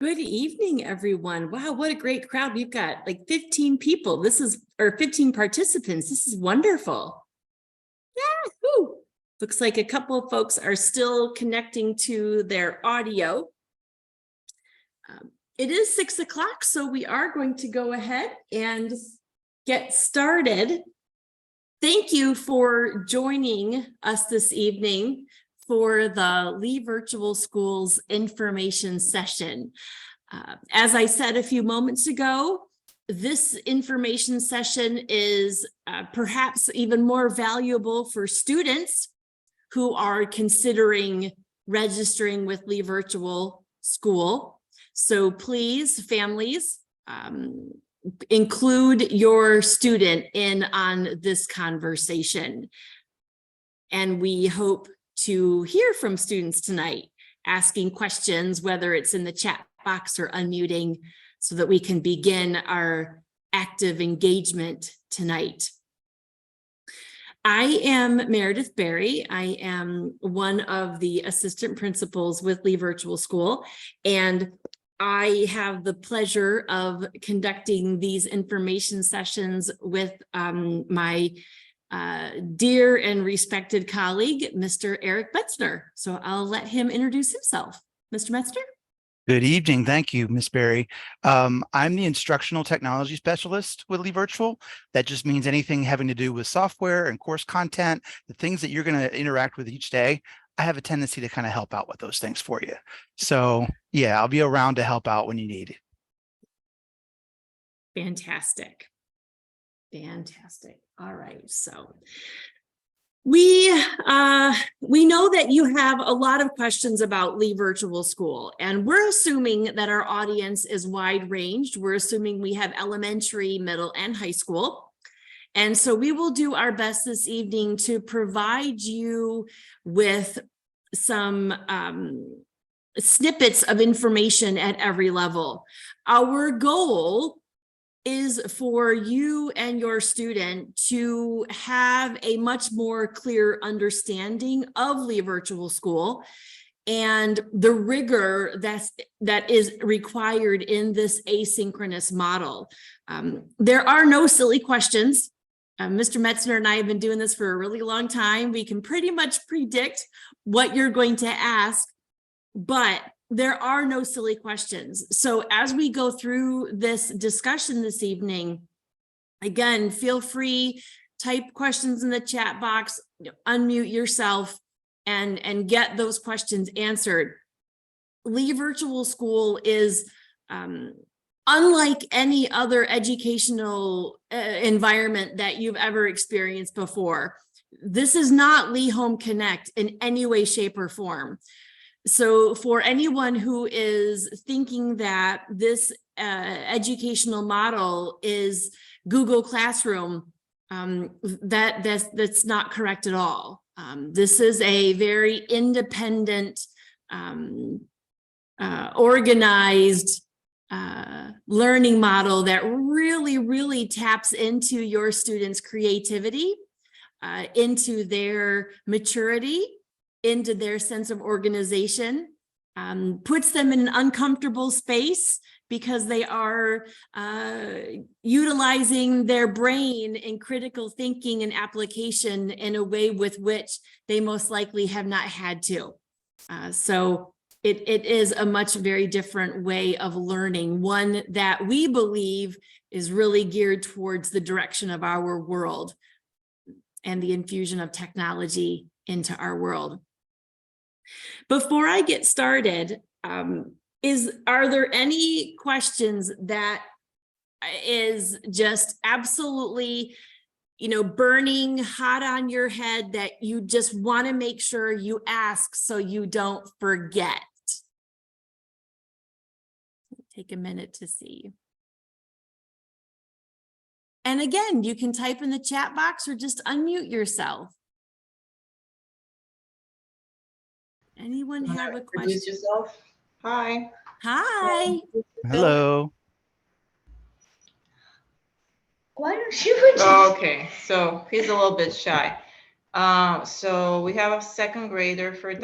Good evening, everyone. Wow, what a great crowd. We've got like 15 people. Or 15 participants. This is wonderful. Yahoo! Looks like a couple of folks are still connecting to their audio. It is 6 o'clock, so we are going to go ahead and get started. Thank you for joining us this evening for the Lee Virtual Schools information session. As I said a few moments ago, this information session is perhaps even more valuable for students who are considering registering with Lee Virtual School. So please, families, include your student in on this conversation. And we hope to hear from students tonight, asking questions, whether it's in the chat box or unmuting, so that we can begin our active engagement tonight. I am Meredith Berry. I am one of the assistant principals with Lee Virtual School, and I have the pleasure of conducting these information sessions with my dear and respected colleague, Mr. Eric Metzner. So I'll let him introduce himself. Mr. Metzner? Good evening. Thank you, Ms. Berry. I'm the instructional technology specialist with Lee Virtual. That just means anything having to do with software and course content, the things that you're going to interact with each day. I have a tendency to kind of help out with those things for you. So yeah, I'll be around to help out when you need. Fantastic. Fantastic. All right. So we know that you have a lot of questions about Lee Virtual School, and we're assuming that our audience is wide ranged. We're assuming we have elementary, middle, and high school. And so we will do our best this evening to provide you with some snippets of information at every level. Our goal is for you and your student to have a much more clear understanding of Lee Virtual School and the rigor that is required in this asynchronous model. There are no silly questions. Mr. Metzner and I have been doing this for a really long time. We can pretty much predict what you're going to ask, but there are no silly questions. So as we go through this discussion this evening, again, feel free, type questions in the chat box, unmute yourself, and get those questions answered. Lee Virtual School is unlike any other educational environment that you've ever experienced before. This is not Lee Home Connect in any way, shape, or form. So for anyone who is thinking that this educational model is Google Classroom, that's not correct at all. This is a very independent, organized learning model that really taps into your students' creativity, into their maturity, into their sense of organization, puts them in an uncomfortable space because they are utilizing their brain in critical thinking and application in a way with which they most likely have not had to. So it is a very different way of learning, one that we believe is really geared towards the direction of our world and the infusion of technology into our world. Before I get started, are there any questions that is just absolutely, burning hot on your head that you just want to make sure you ask so you don't forget? Take a minute to see. And again, you can type in the chat box or just unmute yourself. Anyone have a question? Introduce yourself. Hi. Hi. Hello. Why don't you? Oh, okay, so he's a little bit shy. So we have a second grader first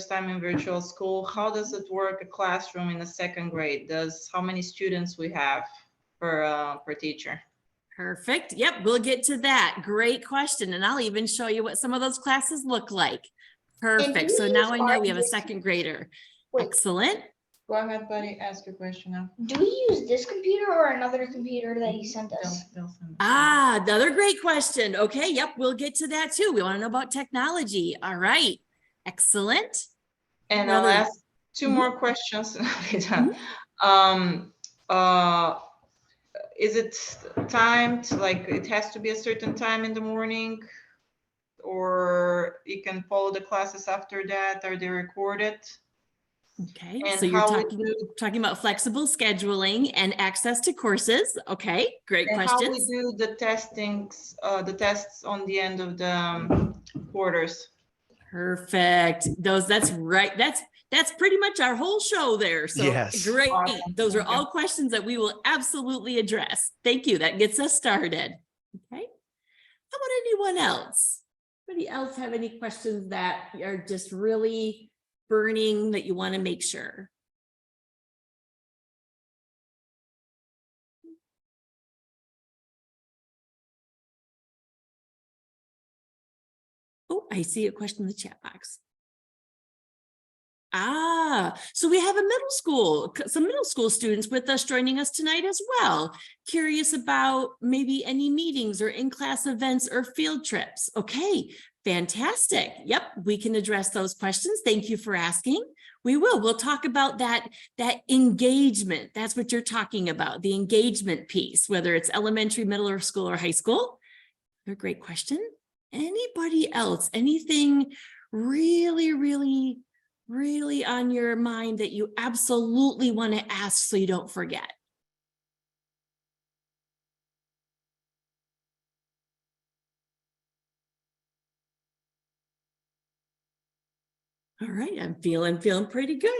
time in virtual school. How does it work, a classroom in the second grade? How many students we have per teacher? Perfect. Yep, we'll get to that. Great question. And I'll even show you what some of those classes look like. Perfect. So now I know we have a second grader. Wait. Excellent. Go ahead, buddy, ask your question now. Do we use this computer or another computer that he sent us? They'll send it. Another great question. Okay, yep, we'll get to that too. We want to know about technology. All right. Excellent. And I'll Another- ask two Mhm. more questions. and I'll be done. Is it timed, like it has to be a certain time in the morning? Or you can follow the classes after that? Are they recorded? Okay, And so you're how we talking about flexible scheduling and access to courses. Okay, great And how we questions. do the tests on the end of the quarters? Perfect. That's right. That's pretty much our whole show there. So Yes. great. Awesome. Those are Okay. all questions that we will absolutely address. Thank you. That gets us started. Okay. How about anyone else? Anybody else have any questions that are just really burning that you want to make sure? Oh, I see a question in the chat box. So we have some middle school students with us joining us tonight as well. Curious about maybe any meetings or in-class events or field trips. Okay, fantastic. Yep, we can address those questions. Thank you for asking. We will. We'll talk about that engagement. That's what you're talking about, the engagement piece, whether it's elementary, middle school, or high school. Another great question. Anybody else? Anything really on your mind that you absolutely want to ask so you don't forget? All right, I'm feeling pretty good.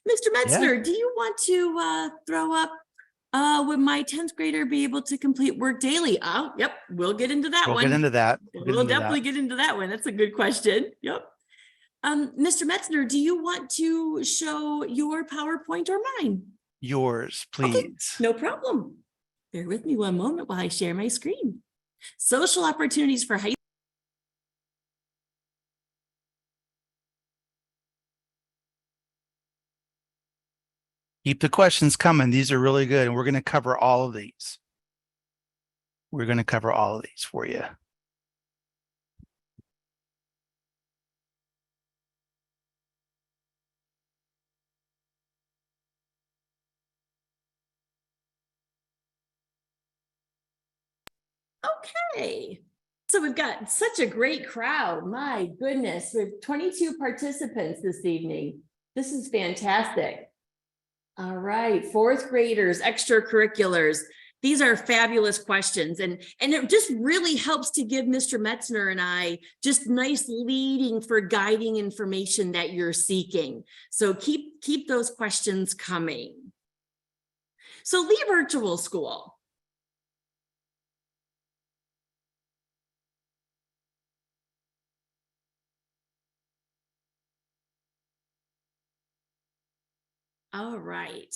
Mr. Metzner, do you want to throw up would my 10th grader be able to complete work daily? Oh, yep, we'll get into that We'll one. get into that. We'll definitely get into that one. That's a good question. Yep. Mr. Metzner, do you want to show your PowerPoint or mine? Yours, please. No problem. Bear with me one moment while I share my screen. Social opportunities for high. Keep the questions coming. These are really good. And we're going to cover all of these. We're going to cover all of these for you. Okay. So we've got such a great crowd. My goodness, we have 22 participants this evening. This is fantastic. All right, fourth graders, extracurriculars. These are fabulous questions, and it just really helps to give Mr. Metzner and I just nice leading for guiding information that you're seeking. So keep those questions coming. So Lee Virtual School. All right.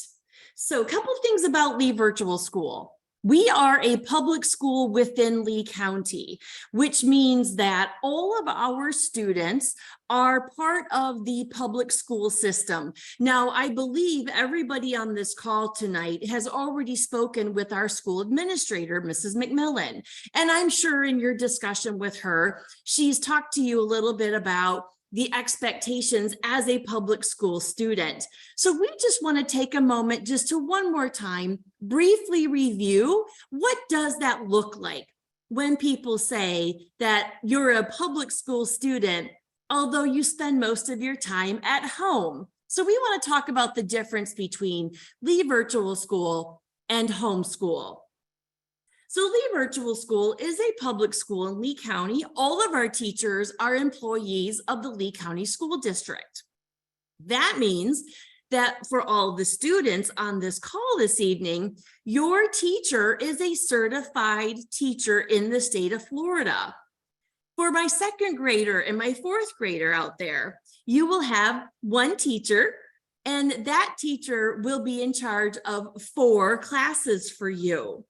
So a couple of things about Lee Virtual School. We are a public school within Lee County, which means that all of our students are part of the public school system. Now, I believe everybody on this call tonight has already spoken with our school administrator, Mrs. McMillan. And I'm sure in your discussion with her, she's talked to you a little bit about the expectations as a public school student. So we just want to take a moment just to one more time, briefly review what does that look like when people say that you're a public school student, although you spend most of your time at home. So we want to talk about the difference between Lee Virtual School and homeschool. So Lee Virtual School is a public school in Lee County. All of our teachers are employees of the Lee County School District. That means that for all the students on this call this evening, your teacher is a certified teacher in the state of Florida. For my second grader and my fourth grader out there, you will have one teacher, and that teacher will be in charge of 4 classes for you.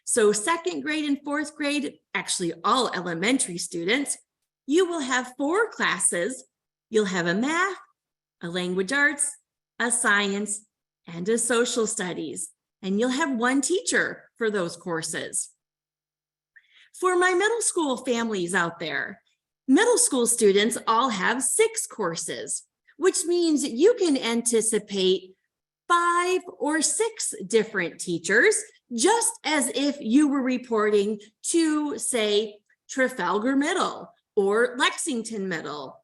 So second grade and fourth grade, actually all elementary students, you will have 4 classes. You'll have a math, a language arts, a science, and a social studies. And you'll have one teacher for those courses. For my middle school families out there, middle school students all have 6 courses, which means you can anticipate 5 or 6 different teachers, just as if you were reporting to, say, Trafalgar Middle or Lexington Middle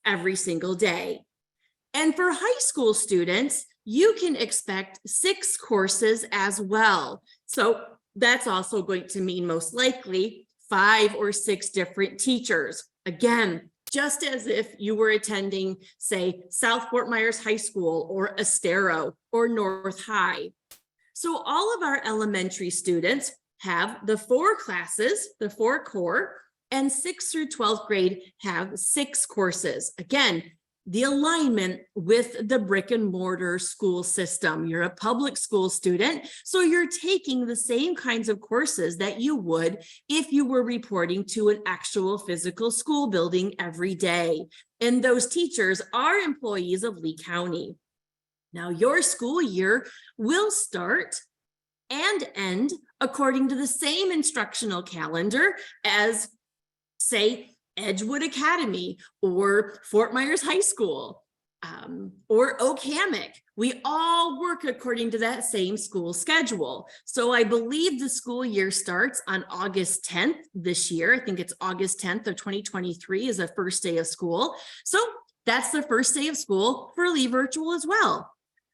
every single day. And for high school students, you can expect 6 courses as well. So that's also going to mean most likely 5 or 6 different teachers. Again, just as if you were attending, say, South Fort Myers High School or Estero or North High. So all of our elementary students have the 4 classes, the 4 core, and 6th through 12th grade have 6 courses. Again, the alignment with the brick and mortar school system. You're a public school student, so you're taking the same kinds of courses that you would if you were reporting to an actual physical school building every day. And those teachers are employees of Lee County. Now, your school year will start and end according to the same instructional calendar as, say, Edgewood Academy or Fort Myers High School or Oak Hammock. We all work according to that same school schedule. So I believe the school year starts on August 10th this year. I think it's August 10th of 2023 is the first day of school. So that's the first day of school for Lee Virtual as well.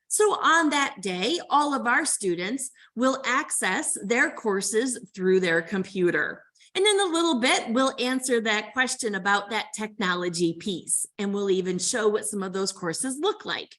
So on that day, all of our students will access their courses through their computer. And in a little bit, we'll answer that question about that technology piece, and we'll even show what some of those courses look like.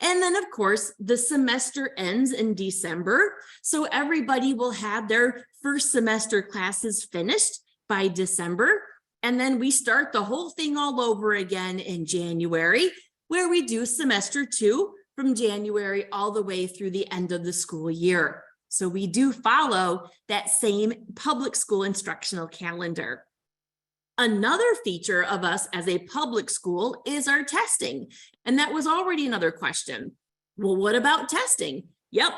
And then, of course, the semester ends in December, so everybody will have their first semester classes finished by December, and then we start the whole thing all over again in January, where we do semester 2 from January all the way through the end of the school year. So we do follow that same public school instructional calendar. Another feature of us as a public school is our testing. And that was already another question. Well, what about testing? Yep,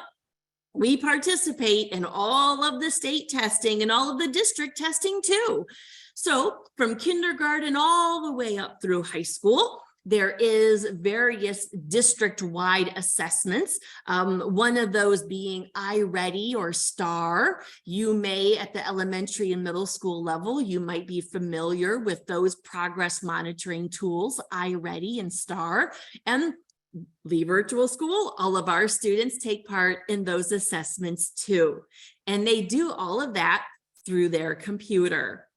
we participate in all of the state testing and all of the district testing too. So from kindergarten all the way up through high school, there is various district-wide assessments. One of those being iReady or STAR. You may, at the elementary and middle school level, you might be familiar with those progress monitoring tools, iReady and STAR. And Lee Virtual School, all of our students take part in those assessments too. And they do all of that through their computer.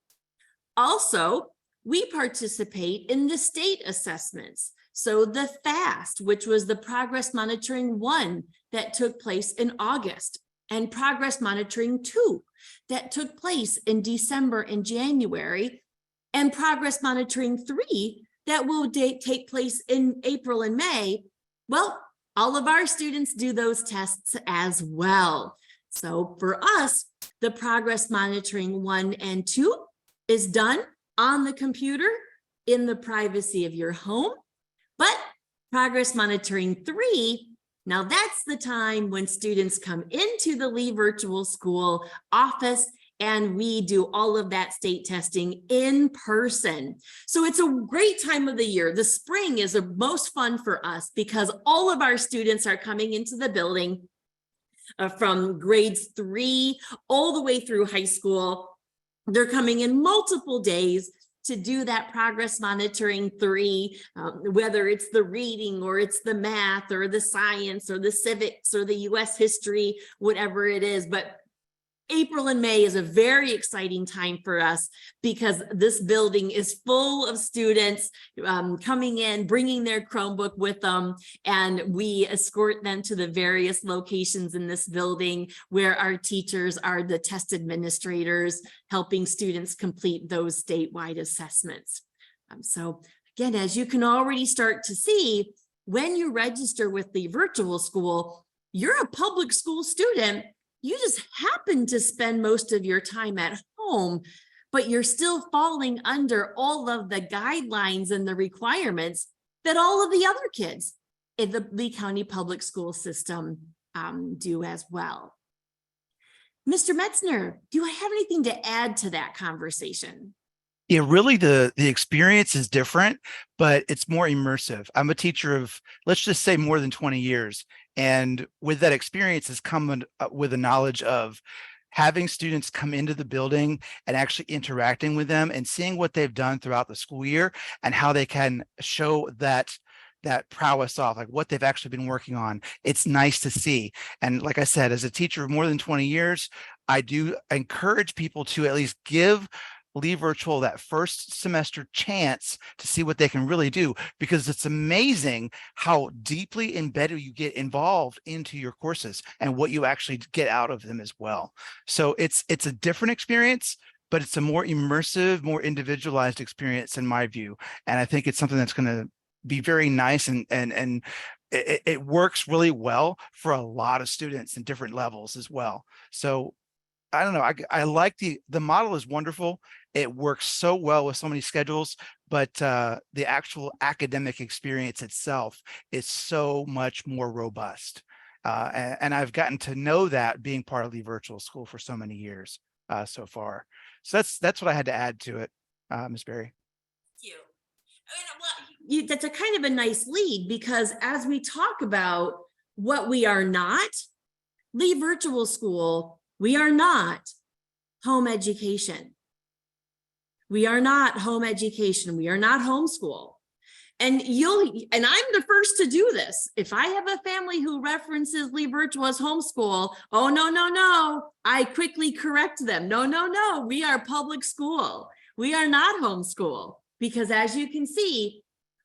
Also, we participate in the state assessments. So the FAST, which was the Progress Monitoring 1 that took place in August, and Progress Monitoring 2 that took place in December and January, and Progress Monitoring 3 that will take place in April and May. Well, all of our students do those tests as well. So for us, the Progress Monitoring 1 and 2 is done on the computer in the privacy of your home, but Progress Monitoring 3, now that's the time when students come into the Lee Virtual School office and we do all of that state testing in person. So it's a great time of the year. The spring is the most fun for us because all of our students are coming into the building from grades 3 all the way through high school. They're coming in multiple days to do that Progress Monitoring 3, whether it's the reading or it's the math or the science or the civics or the US history, whatever it is. But April and May is a very exciting time for us because this building is full of students coming in, bringing their Chromebook with them, and we escort them to the various locations in this building where our teachers are the test administrators, helping students complete those statewide assessments. So again, as you can already start to see, when you register with the virtual school, you're a public school student. You just happen to spend most of your time at home, but you're still falling under all of the guidelines and the requirements that all of the other kids in the Lee County public school system do as well. Mr. Metzner, do I have anything to add to that conversation? Yeah, really the experience is different, but it's more immersive. I'm a teacher of, let's just say, more than 20 years. And with that experience has come with a knowledge of having students come into the building and actually interacting with them and seeing what they've done throughout the school year and how they can show that prowess off, like what they've actually been working on. It's nice to see. And like I said, as a teacher of more than 20 years, I do encourage people to at least give Lee Virtual that first semester chance to see what they can really do, because it's amazing how deeply embedded you get involved into your courses and what you actually get out of them as well. So it's a different experience, but it's a more immersive, more individualized experience in my view. And I think it's something that's going to be very nice, and it works really well for a lot of students in different levels as well. So I don't know. I like the model is wonderful. It works so well with so many schedules, but the actual academic experience itself is so much more robust. And I've gotten to know that being part of the virtual school for so many years so far. So that's what I had to add to it, Ms. Berry. Thank you. Well, that's a kind of a nice lead, because as we talk about what we are not, Lee Virtual School, we are not home education. We are not home education. We are not homeschool. And I'm the first to do this. If I have a family who references Lee Virtual as homeschool, oh, no, I quickly correct them. No, we are public school. We are not homeschool, because as you can see,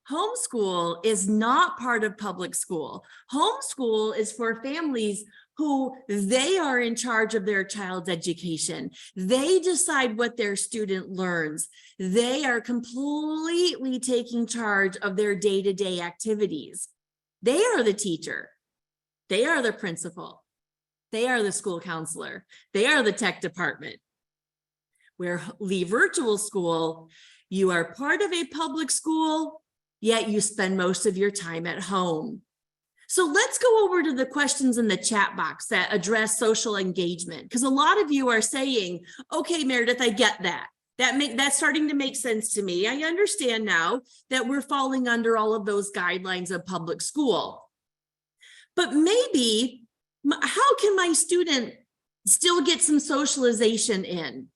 homeschool is not part of public school. Homeschool is for families who they are in charge of their child's education. They decide what their student learns. They are completely taking charge of their day-to-day activities. They are the teacher. They are the principal. They are the school counselor. They are the tech department. Where Lee Virtual School, you are part of a public school, yet you spend most of your time at home. So let's go over to the questions in the chat box that address social engagement, because a lot of you are saying, okay, Meredith, I get that. That's starting to make sense to me. I understand now that we're falling under all of those guidelines of public school. But maybe, how can my student still get some socialization in?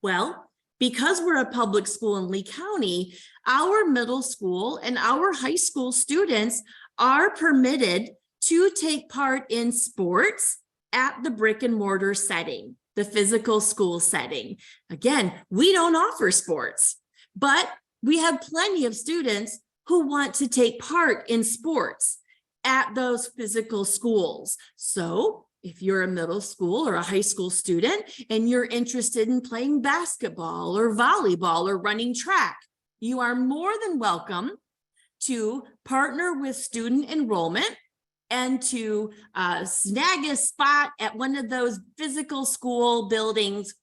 Well, because we're a public school in Lee County, our middle school and our high school students are permitted to take part in sports at the brick and mortar setting, the physical school setting. Again, we don't offer sports, but we have plenty of students who want to take part in sports at those physical schools. So if you're a middle school or a high school student and you're interested in playing basketball or volleyball or running track, you are more than welcome to partner with student enrollment and to snag a spot at one of those physical school buildings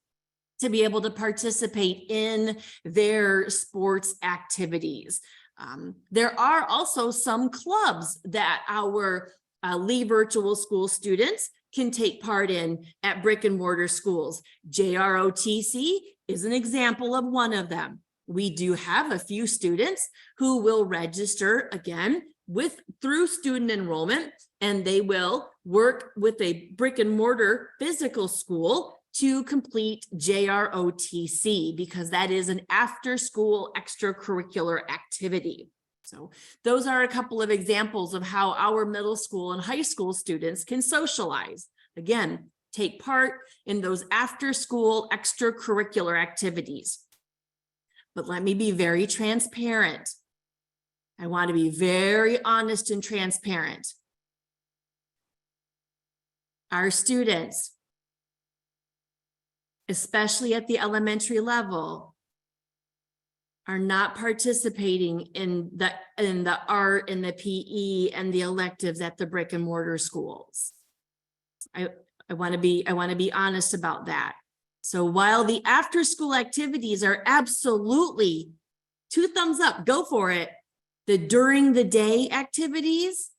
to be able to participate in their sports activities. There are also some clubs that our Lee Virtual School students can take part in at brick and mortar schools. JROTC is an example of one of them. We do have a few students who will register again through student enrollment, and they will work with a brick and mortar physical school to complete JROTC, because that is an after school extracurricular activity. So those are a couple of examples of how our middle school and high school students can socialize. Again, take part in those after-school extracurricular activities. But let me be very transparent. I want to be very honest and transparent. Our students, especially at the elementary level, are not participating in the art and the PE and the electives at the brick and mortar schools. I want to be honest about that. So while the after school activities are absolutely 2 thumbs up, go for it, the during the day activities,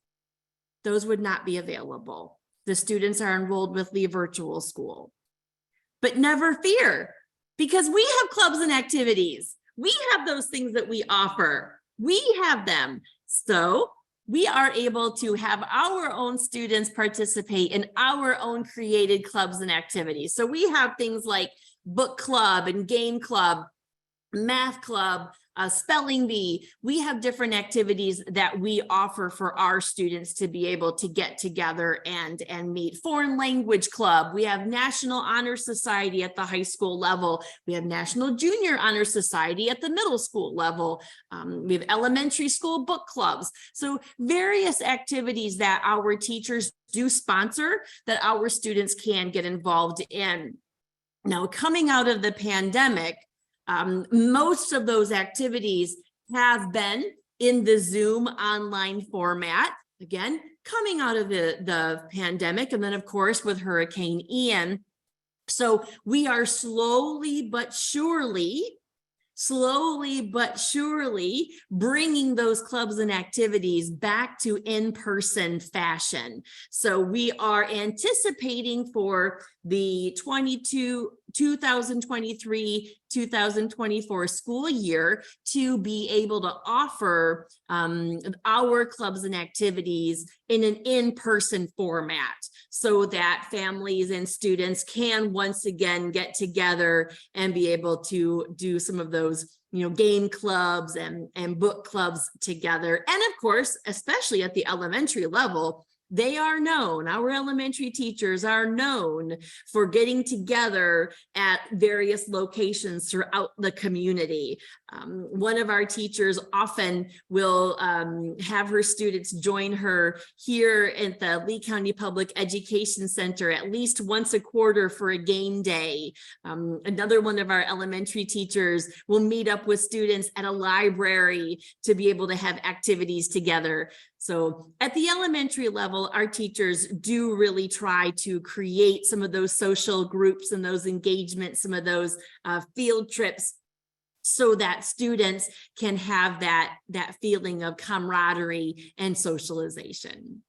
those would not be available. The students are enrolled with Lee Virtual School. But never fear, because we have clubs and activities. We have those things that we offer. We have them. So we are able to have our own students participate in our own created clubs and activities. So we have things like book club and game club, math club, spelling bee. We have different activities that we offer for our students to be able to get together and meet. Foreign language club. We have National Honor Society at the high school level. We have National Junior Honor Society at the middle school level. We have elementary school book clubs. So various activities that our teachers do sponsor that our students can get involved in. Now, coming out of the pandemic, most of those activities have been in the Zoom online format, again, coming out of the pandemic, and then of course with Hurricane Ian. So we are slowly but surely bringing those clubs and activities back to in-person fashion. So we are anticipating for the 2023-2024 school year to be able to offer our clubs and activities in an in-person format, so that families and students can once again get together and be able to do some of those, game clubs and book clubs together. And of course, especially at the elementary level, they are known, our elementary teachers are known for getting together at various locations throughout the community. One of our teachers often will have her students join her here at the Lee County Public Education Center at least once a quarter for a game day. Another one of our elementary teachers will meet up with students at a library to be able to have activities together. So at the elementary level, our teachers do really try to create some of those social groups and those engagements, some of those field trips, so that students can have that feeling of camaraderie and socialization.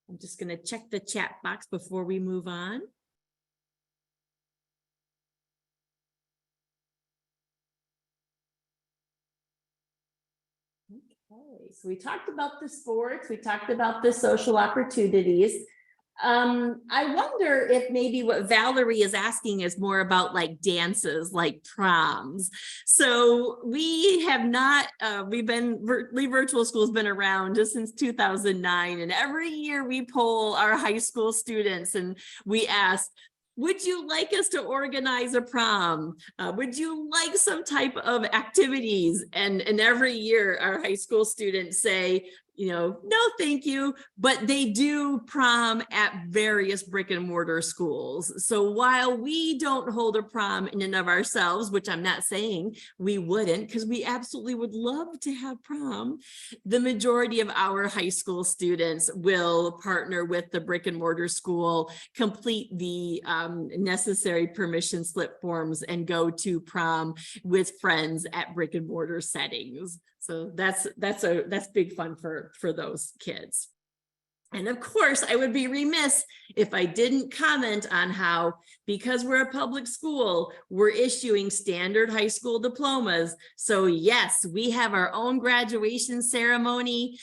I'm just going to check the chat box before we move on. Okay, so we talked about the sports, we talked about the social opportunities. I wonder if maybe what Valerie is asking is more about like dances, like proms. So we have not, Lee Virtual School has been around just since 2009. And every year we poll our high school students and we ask, would you like us to organize a prom? Would you like some type of activities? And every year our high school students say, no, thank you, but they do prom at various brick and mortar schools. So while we don't hold a prom in and of ourselves, which I'm not saying we wouldn't, because we absolutely would love to have prom, the majority of our high school students will partner with the brick and mortar school, complete the necessary permission slip forms, and go to prom with friends at brick and mortar settings. So that's big fun for those kids. And of course, I would be remiss if I didn't comment on how, because we're a public school, we're issuing standard high school diplomas. So yes, we have our own graduation ceremony.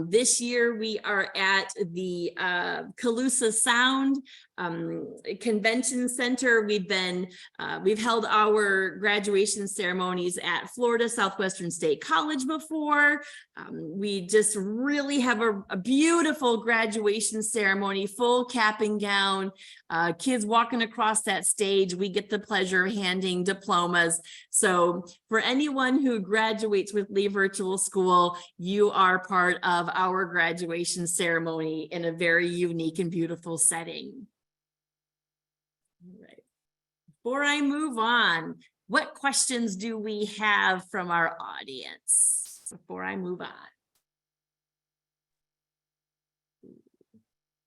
This year we are at the Calusa Sound Convention Center. We've held our graduation ceremonies at Florida Southwestern State College before. We just really have a beautiful graduation ceremony, full cap and gown, kids walking across that stage. We get the pleasure of handing diplomas. So for anyone who graduates with Lee Virtual School, you are part of our graduation ceremony in a very unique and beautiful setting. All right. Before I move on, what questions do we have from our audience before I move on?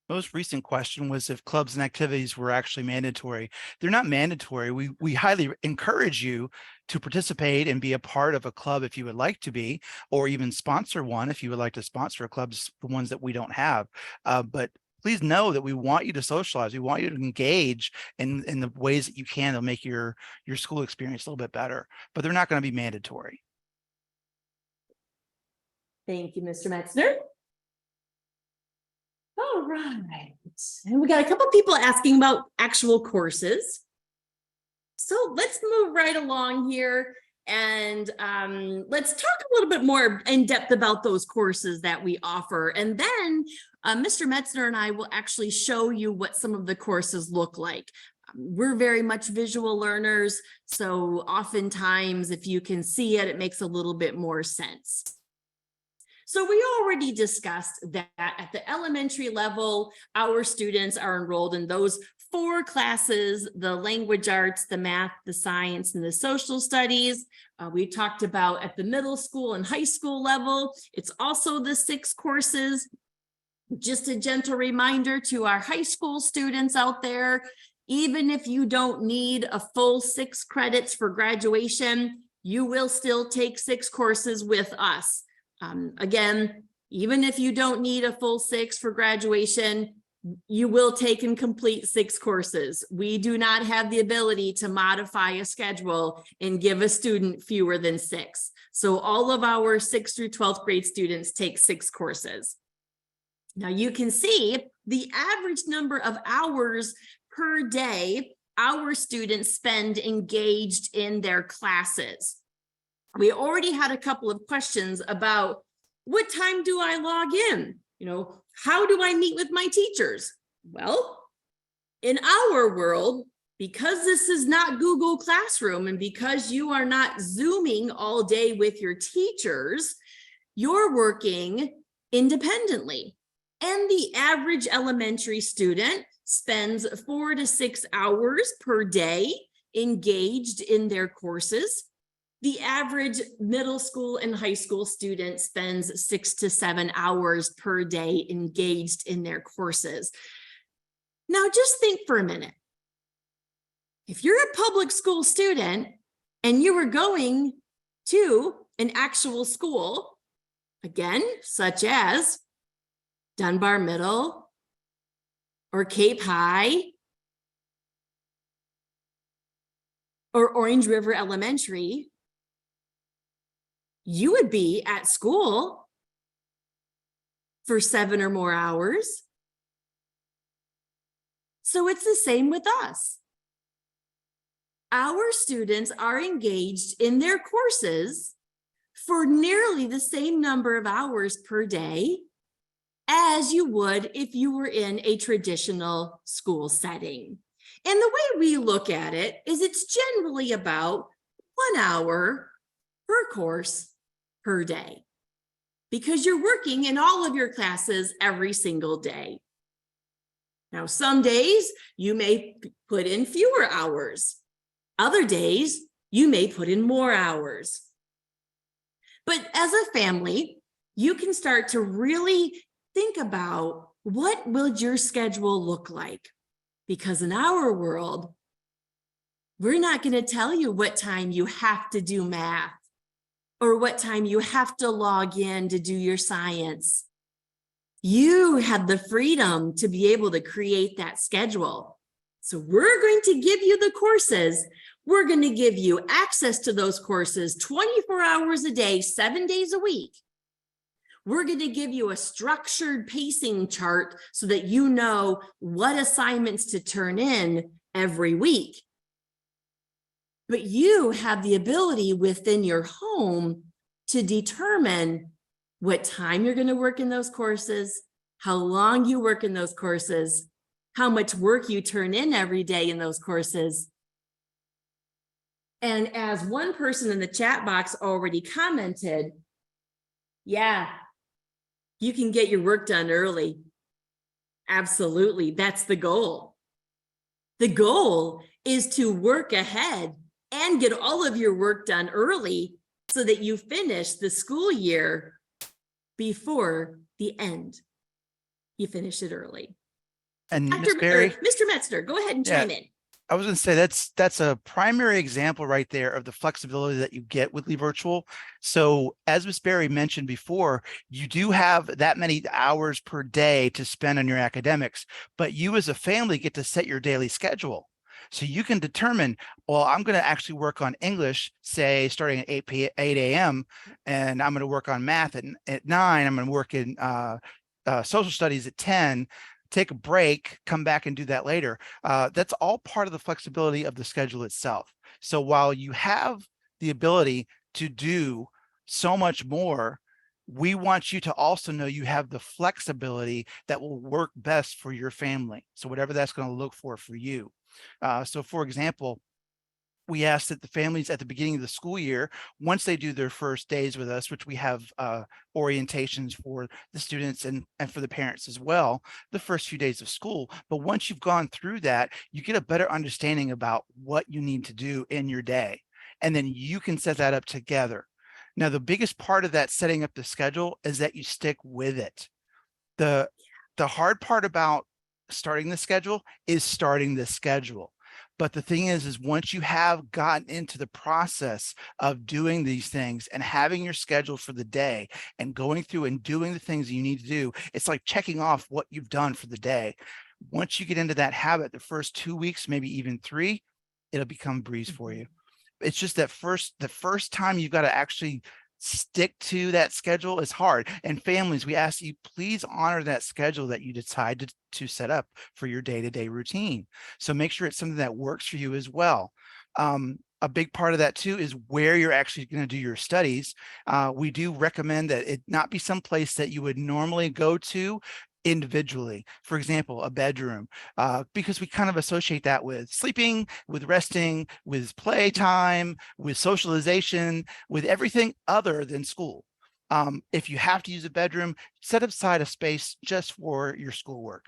Most recent question was if clubs and activities were actually mandatory. They're not mandatory. We highly encourage you to participate and be a part of a club if you would like to be, or even sponsor one if you would like to sponsor clubs, the ones that we don't have. But please know that we want you to socialize. We want you to engage in the ways that you can to make your school experience a little bit better, but they're not going to be mandatory. Thank you, Mr. Metzner. All right. And we got a couple people asking about actual courses. So let's move right along here and let's talk a little bit more in depth about those courses that we offer. And then Mr. Metzner and I will actually show you what some of the courses look like. We're very much visual learners, so oftentimes if you can see it, it makes a little bit more sense. So we already discussed that at the elementary level, our students are enrolled in those 4 classes: the language arts, the math, the science, and the social studies. We talked about at the middle school and high school level, it's also the 6 courses. Just a gentle reminder to our high school students out there, even if you don't need a full 6 credits for graduation, you will still take 6 courses with us. Again, even if you don't need a full 6 for graduation, you will take and complete 6 courses. We do not have the ability to modify a schedule and give a student fewer than 6. So all of our 6th through 12th grade students take 6 courses. Now you can see the average number of hours per day our students spend engaged in their classes. We already had a couple of questions about what time do I log in? How do I meet with my teachers? Well, in our world, because this is not Google Classroom and because you are not Zooming all day with your teachers, you're working independently. And the average elementary student spends 4 to 6 hours per day engaged in their courses. The average middle school and high school student spends 6 to 7 hours per day engaged in their courses. Now, just think for a minute. If you're a public school student and you were going to an actual school, again, such as Dunbar Middle or Cape High or Orange River Elementary, you would be at school for 7 or more hours. So it's the same with us. Our students are engaged in their courses for nearly the same number of hours per day as you would if you were in a traditional school setting. And the way we look at it is it's generally about 1 hour per course per day, because you're working in all of your classes every single day. Now, some days you may put in fewer hours. Other days you may put in more hours. But as a family, you can start to really think about what will your schedule look like? Because in our world, we're not going to tell you what time you have to do math or what time you have to log in to do your science. You have the freedom to be able to create that schedule. So we're going to give you the courses. We're going to give you access to those courses 24 hours a day, 7 days a week. We're going to give you a structured pacing chart so that you know what assignments to turn in every week. But you have the ability within your home to determine what time you're going to work in those courses, how long you work in those courses, how much work you turn in every day in those courses. And as one person in the chat box already commented, yeah, you can get your work done early. Absolutely, that's the goal. The goal is to work ahead and get all of your work done early so that you finish the school year before the end. You finish it early. And Ms. Berry, Mr. Metzner, go ahead and chime in. I was going to say that's a primary example right there of the flexibility that you get with Leave Virtual. So as Ms. Berry mentioned before, you do have that many hours per day to spend on your academics, but you as a family get to set your daily schedule. So you can determine, well, I'm going to actually work on English, say starting at 8 a.m. and I'm going to work on math at 9. I'm going to work in social studies at 10. Take a break, come back and do that later. That's all part of the flexibility of the schedule itself. So while you have the ability to do so much more, we want you to also know you have the flexibility that will work best for your family. So whatever that's going to look for you. So for example, we ask that the families at the beginning of the school year, once they do their first days with us, which we have orientations for the students and for the parents as well, the first few days of school. But once you've gone through that, you get a better understanding about what you need to do in your day. And then you can set that up together. Now, the biggest part of that setting up the schedule is that you stick with it. The hard part about starting the schedule is starting the schedule. But the thing is once you have gotten into the process of doing these things and having your schedule for the day and going through and doing the things you need to do, it's like checking off what you've done for the day. Once you get into that habit, the first 2 weeks, maybe even 3, it'll become a breeze for you. It's just that the first time you've got to actually stick to that schedule is hard. And families, we ask you, please honor that schedule that you decide to set up for your day-to-day routine. So make sure it's something that works for you as well. A big part of that too is where you're actually going to do your studies. We do recommend that it not be someplace that you would normally go to individually. For example, a bedroom, because we kind of associate that with sleeping, with resting, with playtime, with socialization, with everything other than school. If you have to use a bedroom, set aside a space just for your schoolwork.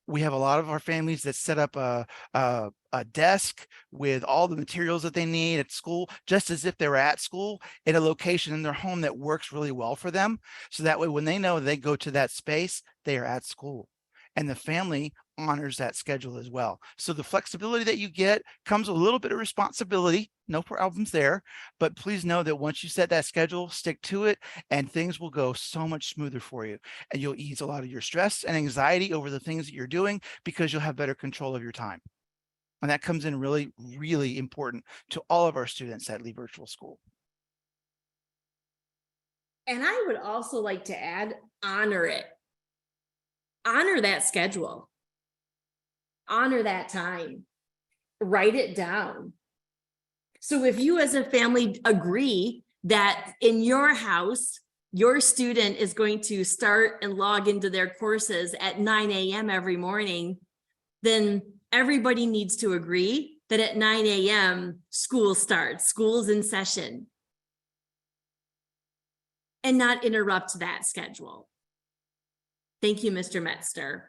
We have a lot of our families that set up a desk with all the materials that they need at school, just as if they were at school, in a location in their home that works really well for them. So that way, when they know they go to that space, they are at school. And the family honors that schedule as well. So the flexibility that you get comes with a little bit of responsibility, no problems there, but please know that once you set that schedule, stick to it, and things will go so much smoother for you. And you'll ease a lot of your stress and anxiety over the things that you're doing because you'll have better control of your time. And that comes in really, really important to all of our students at Leave Virtual School. And I would also like to add, honor it. Honor that schedule. Honor that time. Write it down. So if you as a family agree that in your house, your student is going to start and log into their courses at 9 a.m. every morning, then everybody needs to agree that at 9 a.m. school starts, school's in session, and not interrupt that schedule. Thank you, Mr. Metzner.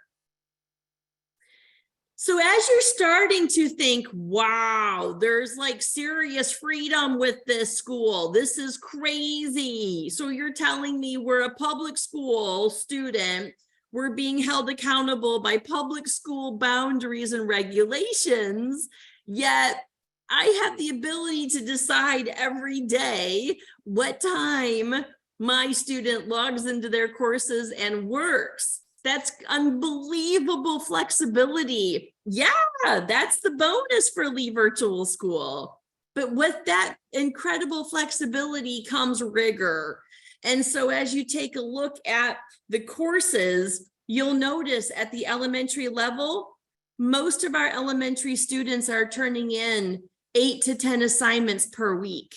So as you're starting to think, wow, there's like serious freedom with this school, this is crazy. So you're telling me we're a public school student, we're being held accountable by public school boundaries and regulations, yet I have the ability to decide every day what time my student logs into their courses and works. That's unbelievable flexibility. Yeah, that's the bonus for Leave Virtual School. But with that incredible flexibility comes rigor. And so as you take a look at the courses, you'll notice at the elementary level, most of our elementary students are turning in 8 to 10 assignments per week.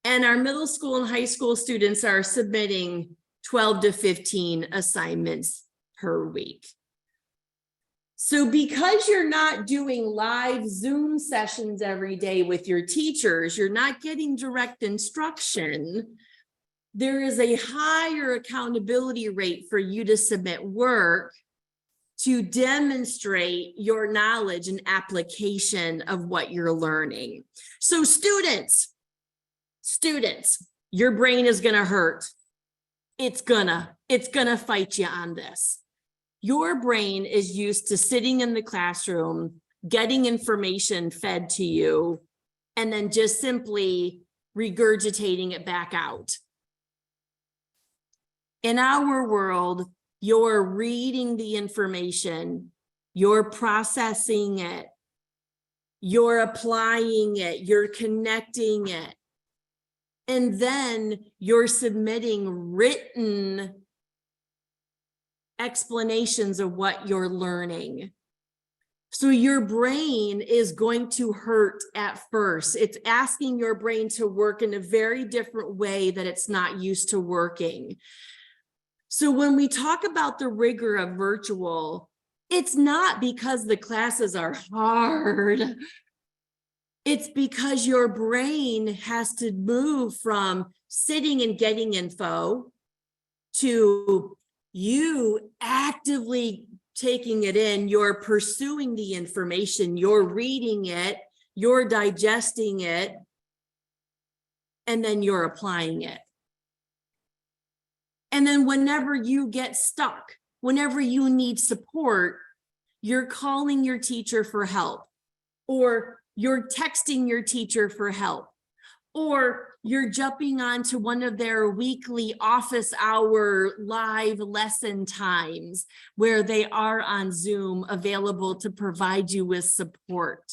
And our middle school and high school students are submitting 12 to 15 assignments per week. So because you're not doing live Zoom sessions every day with your teachers, you're not getting direct instruction, there is a higher accountability rate for you to submit work to demonstrate your knowledge and application of what you're learning. So students, your brain is gonna hurt. It's gonna fight you on this. Your brain is used to sitting in the classroom, getting information fed to you, and then just simply regurgitating it back out. In our world, you're reading the information, you're processing it, you're applying it, you're connecting it, and then you're submitting written explanations of what you're learning. So your brain is going to hurt at first. It's asking your brain to work in a very different way that it's not used to working. So when we talk about the rigor of virtual, it's not because the classes are hard. It's because your brain has to move from sitting and getting info to you actively taking it in, you're pursuing the information, you're reading it, you're digesting it, and then you're applying it. And then whenever you get stuck, whenever you need support, you're calling your teacher for help, or you're texting your teacher for help, or you're jumping onto one of their weekly office hour live lesson times where they are on Zoom available to provide you with support.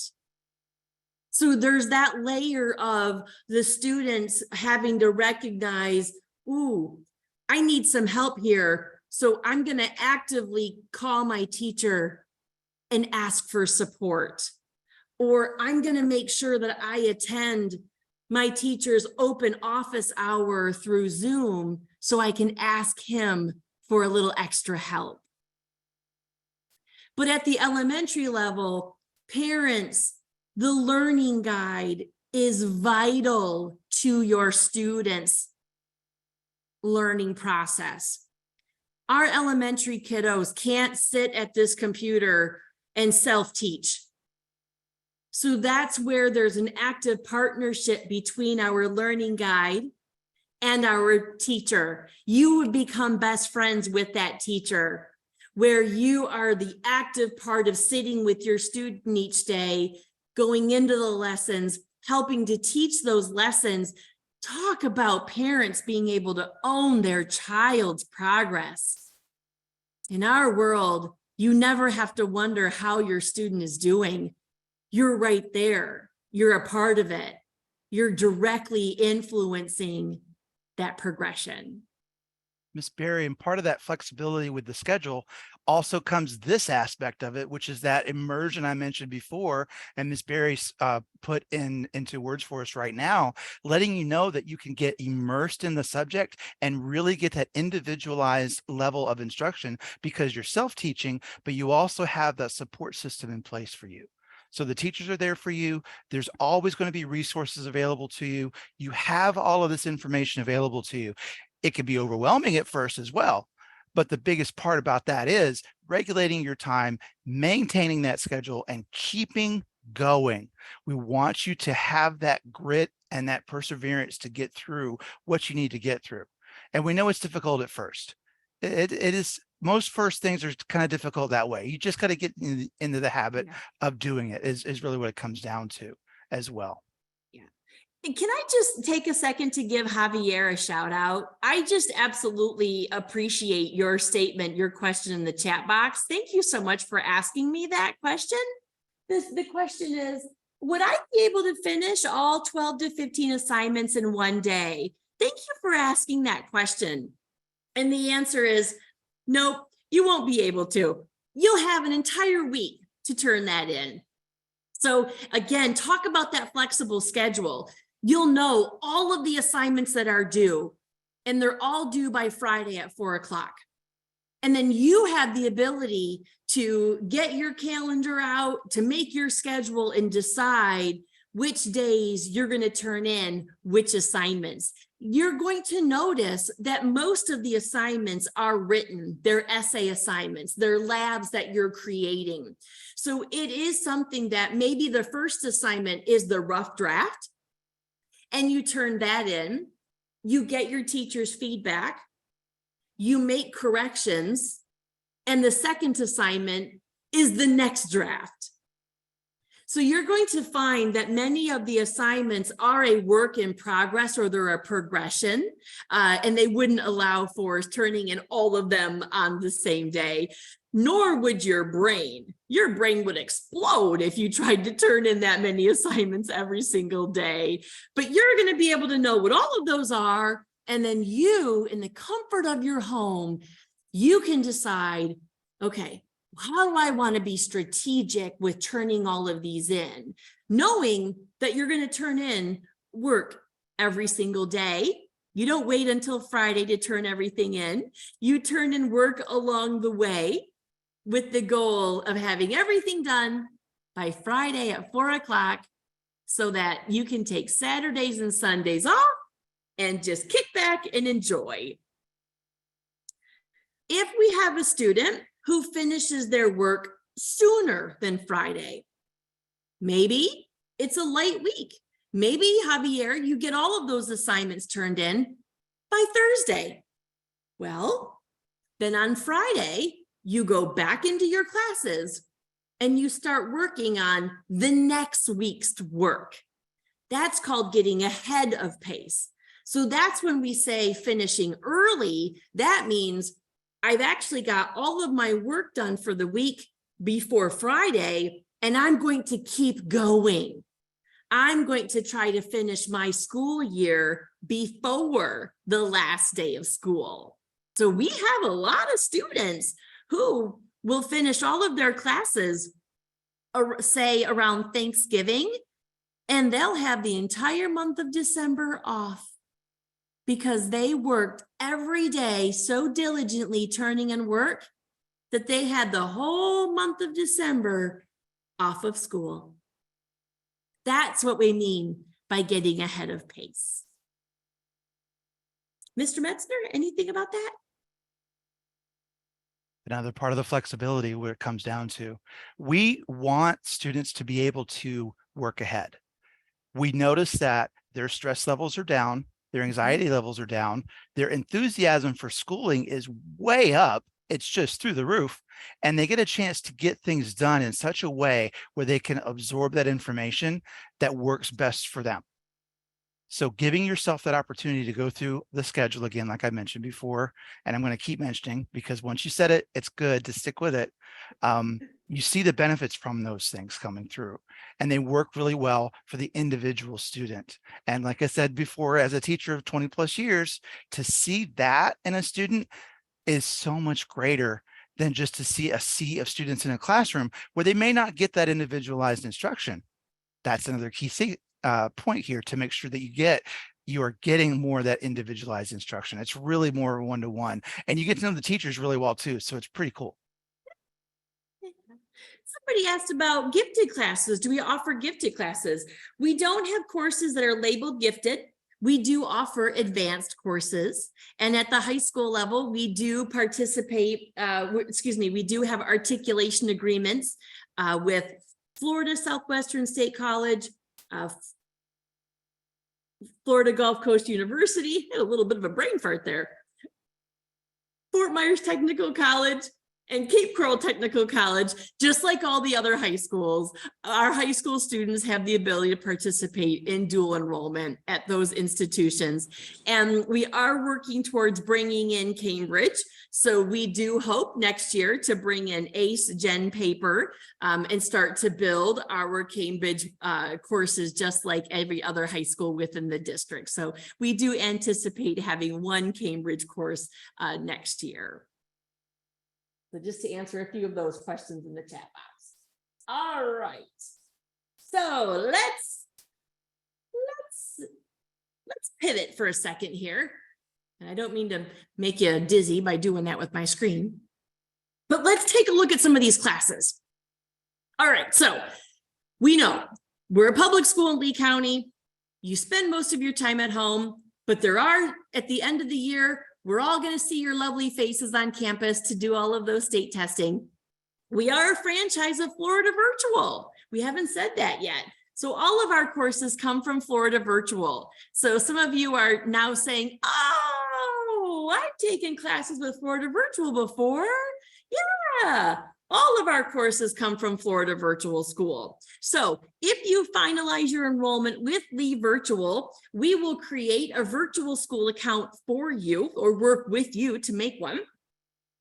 So there's that layer of the students having to recognize, ooh, I need some help here. So I'm going to actively call my teacher and ask for support. Or I'm going to make sure that I attend my teacher's open office hour through Zoom so I can ask him for a little extra help. But at the elementary level, parents, the learning guide is vital to your students' learning process. Our elementary kiddos can't sit at this computer and self-teach. So that's where there's an active partnership between our learning guide and our teacher. You would become best friends with that teacher, where you are the active part of sitting with your student each day, going into the lessons, helping to teach those lessons. Talk about parents being able to own their child's progress. In our world, you never have to wonder how your student is doing. You're right there. You're a part of it. You're directly influencing that progression. Ms. Berry, and part of that flexibility with the schedule also comes this aspect of it, which is that immersion I mentioned before, and Ms. Berry put into words for us right now, letting you know that you can get immersed in the subject and really get that individualized level of instruction because you're self-teaching, but you also have that support system in place for you. So the teachers are there for you. There's always going to be resources available to you. You have all of this information available to you. It can be overwhelming at first as well. But the biggest part about that is regulating your time, maintaining that schedule, and keeping going. We want you to have that grit and that perseverance to get through what you need to get through. And we know it's difficult at first. It is. Most first things are kind of difficult that way. You just got to get into the habit of doing it is really what it comes down to as well. Yeah. And can I just take a second to give Javier a shout out? I just absolutely appreciate your statement, your question in the chat box. Thank you so much for asking me that question. The question is, would I be able to finish all 12 to 15 assignments in one day? Thank you for asking that question. And the answer is, nope, you won't be able to. You'll have an entire week to turn that in. So again, talk about that flexible schedule. You'll know all of the assignments that are due, and they're all due by Friday at 4 o'clock. And then you have the ability to get your calendar out, to make your schedule and decide which days you're going to turn in which assignments. You're going to notice that most of the assignments are written. They're essay assignments, they're labs that you're creating. So it is something that maybe the first assignment is the rough draft, and you turn that in, you get your teacher's feedback, you make corrections, and the second assignment is the next draft. So you're going to find that many of the assignments are a work in progress, or they're a progression, and they wouldn't allow for turning in all of them on the same day, nor would your brain. Your brain would explode if you tried to turn in that many assignments every single day. But you're going to be able to know what all of those are, and then you, in the comfort of your home, you can decide, okay, how do I want to be strategic with turning all of these in, knowing that you're going to turn in work every single day. You don't wait until Friday to turn everything in. You turn in work along the way with the goal of having everything done by Friday at 4 o'clock so that you can take Saturdays and Sundays off and just kick back and enjoy. If we have a student who finishes their work sooner than Friday, maybe it's a light week. Maybe, Javier, you get all of those assignments turned in by Thursday. Well, then on Friday, you go back into your classes and you start working on the next week's work. That's called getting ahead of pace. So that's when we say finishing early. That means I've actually got all of my work done for the week before Friday, and I'm going to keep going. I'm going to try to finish my school year before the last day of school. So we have a lot of students who will finish all of their classes, say around Thanksgiving, and they'll have the entire month of December off, because they worked every day so diligently turning in work that they had the whole month of December off of school. That's what we mean by getting ahead of pace. Mr. Metzner, anything about that? Another part of the flexibility where it comes down to, we want students to be able to work ahead. We notice that their stress levels are down, their anxiety levels are down, their enthusiasm for schooling is way up. It's just through the roof, and they get a chance to get things done in such a way where they can absorb that information that works best for them. So giving yourself that opportunity to go through the schedule again, like I mentioned before, and I'm going to keep mentioning because once you said it, it's good to stick with it. You see the benefits from those things coming through, and they work really well for the individual student. And like I said before, as a teacher of 20 plus years, to see that in a student is so much greater than just to see a sea of students in a classroom where they may not get that individualized instruction. That's another key point here, to make sure that you are getting more of that individualized instruction. It's really more one-to-one, and you get to know the teachers really well too. So it's pretty cool. Somebody asked about gifted classes. Do we offer gifted classes? We don't have courses that are labeled gifted. We do offer advanced courses. And at the high school level, we do participate, we do have articulation agreements with Florida Southwestern State College, Florida Gulf Coast University, had a little bit of a brain fart there, Fort Myers Technical College, And Cape Coral Technical College, just like all the other high schools, our high school students have the ability to participate in dual enrollment at those institutions. And we are working towards bringing in Cambridge. So we do hope next year to bring in ACE Gen paper and start to build our Cambridge courses just like every other high school within the district. So we do anticipate having one Cambridge course next year. So just to answer a few of those questions in the chat box. All right. So let's pivot for a second here. And I don't mean to make you dizzy by doing that with my screen, but let's take a look at some of these classes. All right. So we know we're a public school in Lee County. You spend most of your time at home, but there are, at the end of the year, we're all going to see your lovely faces on campus to do all of those state testing. We are a franchise of Florida Virtual. We haven't said that yet. So all of our courses come from Florida Virtual. So some of you are now saying, oh, I've taken classes with Florida Virtual before. Yeah. All of our courses come from Florida Virtual School. So if you finalize your enrollment with Lee Virtual, we will create a virtual school account for you or work with you to make one.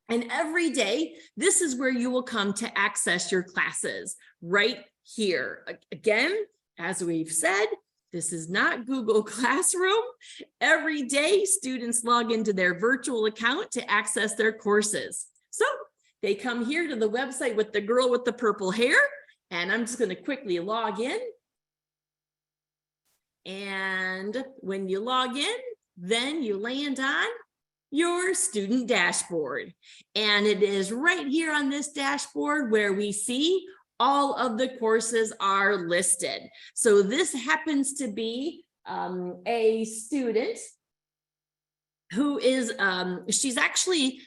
And every day, this is where you will come to access your classes right here. Again, as we've said, this is not Google Classroom. Every day, students log into their virtual account to access their courses. So they come here to the website with the girl with the purple hair, and I'm just going to quickly log in. And when you log in, then you land on your student dashboard. And it is right here on this dashboard where we see all of the courses are listed. So this happens to be a student who is, she's actually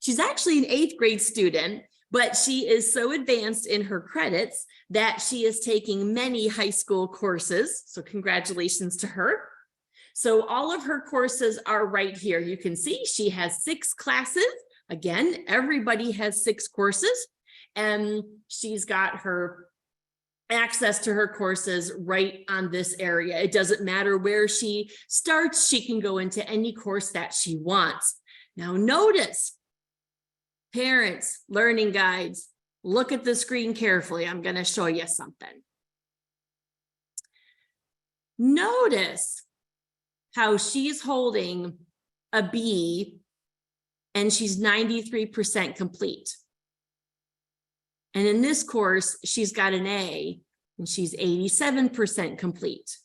an 8th grade student, but she is so advanced in her credits that she is taking many high school courses. So congratulations to her. So all of her courses are right here. You can see she has 6 classes. Again, everybody has 6 courses, and she's got her access to her courses right on this area. It doesn't matter where she starts. She can go into any course that she wants. Now notice, parents, learning guides, look at the screen carefully. I'm going to show you something. Notice how she's holding a B and she's 93% complete. And in this course, she's got an A and she's 87% complete.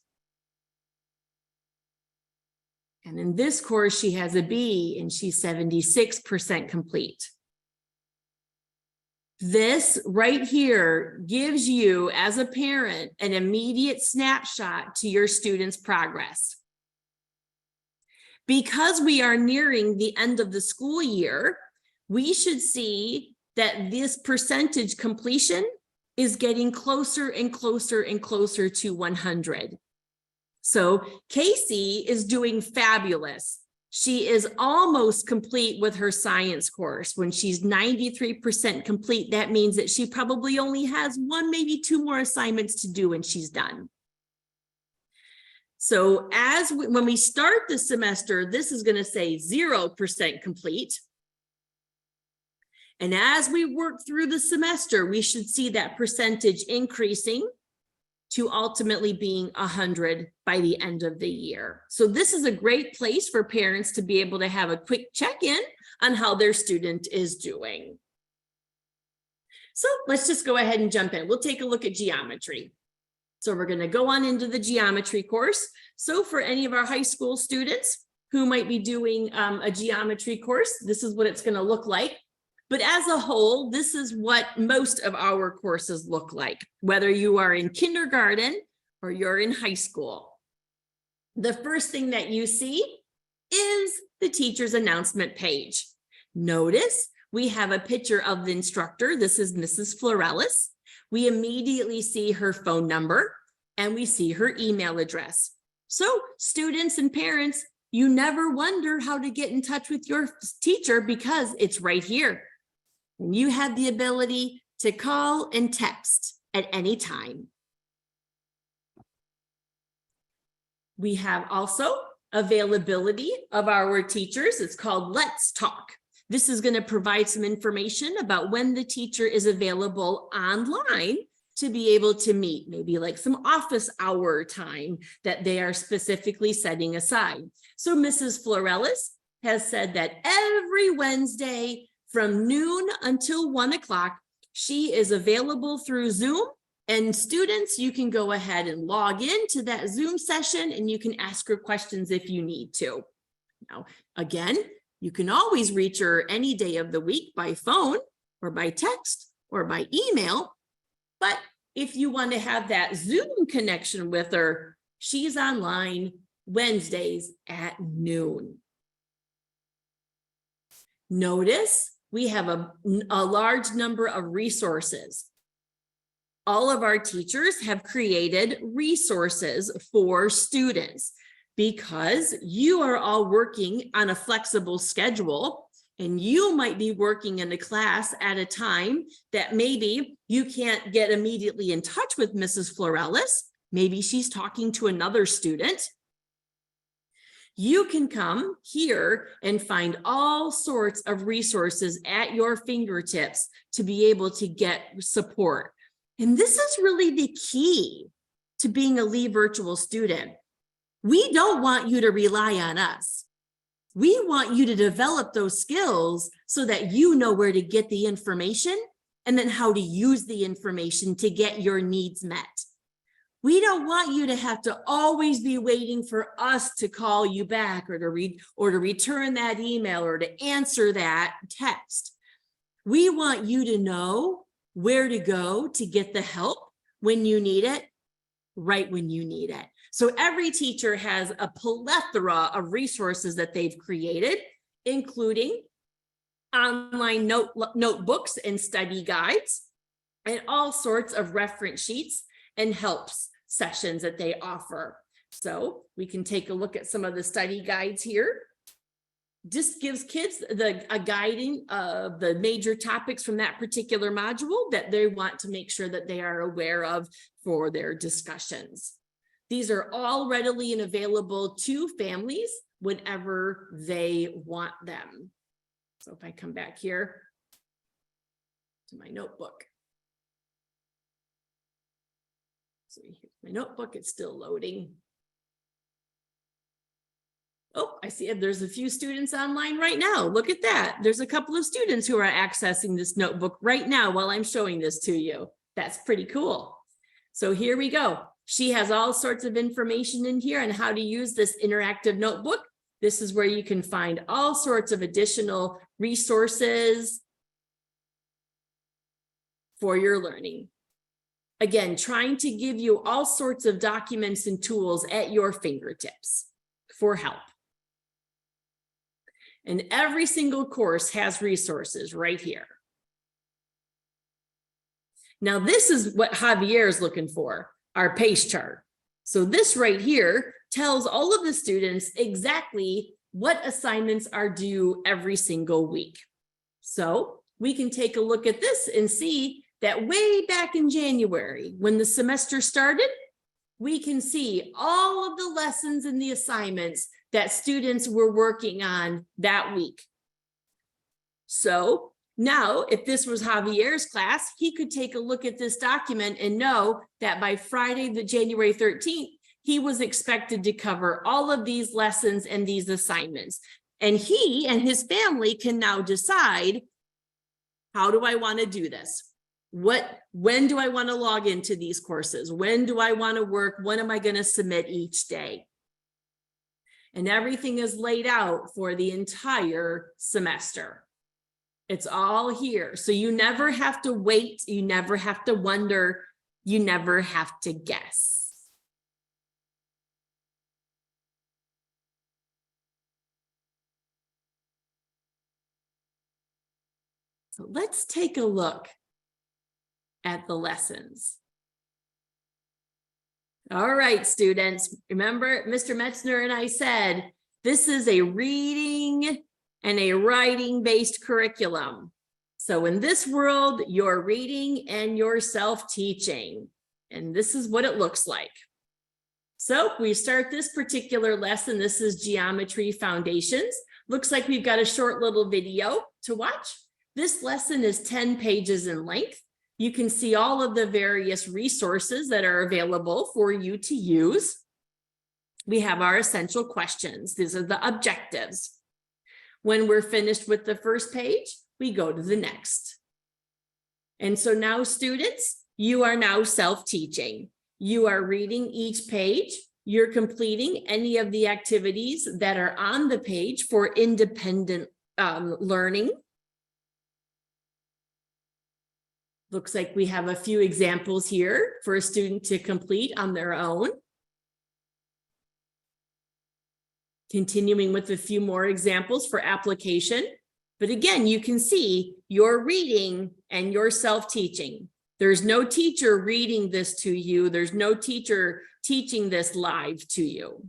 And in this course, she has a B and she's 76% complete. This right here gives you, as a parent, an immediate snapshot to your students' progress. Because we are nearing the end of the school year, we should see that this percentage completion is getting closer and closer and closer to 100. So Casey is doing fabulous. She is almost complete with her science course. When she's 93% complete, that means that she probably only has 1, maybe 2 more assignments to do and she's done. So when we start the semester, this is going to say 0% complete. And as we work through the semester, we should see that percentage increasing to ultimately being 100 by the end of the year. So this is a great place for parents to be able to have a quick check-in on how their student is doing. So let's just go ahead and jump in. We'll take a look at geometry. So we're going to go on into the geometry course. So for any of our high school students who might be doing a geometry course, this is what it's going to look like. But as a whole, this is what most of our courses look like, whether you are in kindergarten or you're in high school. The first thing that you see is the teacher's announcement page. Notice we have a picture of the instructor. This is Mrs. Florelis. We immediately see her phone number and we see her email address. So students and parents, you never wonder how to get in touch with your teacher because it's right here. And you have the ability to call and text at any time. We have also availability of our teachers. It's called Let's Talk. This is going to provide some information about when the teacher is available online to be able to meet, maybe like some office hour time that they are specifically setting aside. So Mrs. Florelis has said that every Wednesday from noon until 1 o'clock, she is available through Zoom. And students, you can go ahead and log into that Zoom session and you can ask her questions if you need to. Now, again, you can always reach her any day of the week by phone or by text or by email. But if you want to have that Zoom connection with her, she's online Wednesdays at noon. Notice we have a large number of resources. All of our teachers have created resources for students because you are all working on a flexible schedule and you might be working in a class at a time that maybe you can't get immediately in touch with Mrs. Florelis. Maybe she's talking to another student. You can come here and find all sorts of resources at your fingertips to be able to get support. And this is really the key to being a Lee virtual student. We don't want you to rely on us. We want you to develop those skills so that you know where to get the information and then how to use the information to get your needs met. We don't want you to have to always be waiting for us to call you back or to return that email or to answer that text. We want you to know where to go to get the help when you need it, right when you need it. So every teacher has a plethora of resources that they've created, including online notebooks and study guides, and all sorts of reference sheets and helps sessions that they offer. So we can take a look at some of the study guides here. Just gives kids a guiding of the major topics from that particular module that they want to make sure that they are aware of for their discussions. These are all readily and available to families whenever they want them. So if I come back here to my notebook. So here's my notebook, it's still loading. Oh, I see there's a few students online right now. Look at that. There's a couple of students who are accessing this notebook right now while I'm showing this to you. That's pretty cool. So here we go. She has all sorts of information in here on how to use this interactive notebook. This is where you can find all sorts of additional resources for your learning. Again, trying to give you all sorts of documents and tools at your fingertips for help. And every single course has resources right here. Now, this is what Javier is looking for, our PACE chart. So this right here tells all of the students exactly what assignments are due every single week. So we can take a look at this and see that way back in January, when the semester started, we can see all of the lessons and the assignments that students were working on that week. So now, if this was Javier's class, he could take a look at this document and know that by Friday, the January 13th, he was expected to cover all of these lessons and these assignments. And he and his family can now decide, how do I want to do this? When do I want to log into these courses? When do I want to work? When am I going to submit each day? And everything is laid out for the entire semester. It's all here. So you never have to wait. You never have to wonder. You never have to guess. So let's take a look at the lessons. All right, students, remember Mr. Metzner and I said, this is a reading and a writing based curriculum. So in this world, you're reading and you're self-teaching, and this is what it looks like. So we start this particular lesson. This is Geometry Foundations. Looks like we've got a short little video to watch. This lesson is 10 pages in length. You can see all of the various resources that are available for you to use. We have our essential questions. These are the objectives. When we're finished with the first page, we go to the next. And so now, students, you are now self-teaching. You are reading each page. You're completing any of the activities that are on the page for independent learning. Looks like we have a few examples here for a student to complete on their own. Continuing with a few more examples for application. But again, you can see you're reading and you're self-teaching. There's no teacher reading this to you. There's no teacher teaching this live to you.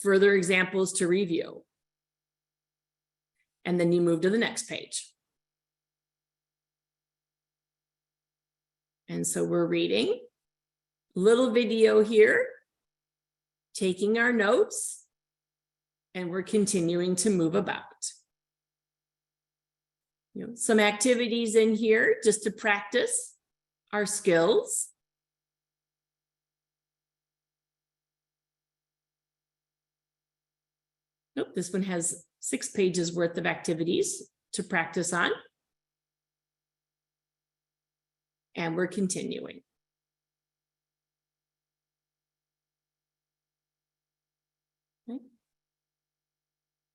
Further examples to review. And then you move to the next page. And so we're reading. Little video here, taking our notes, and we're continuing to move about. Some activities in here just to practice our skills. Nope, this one has 6 pages worth of activities to practice on. And we're continuing. Okay.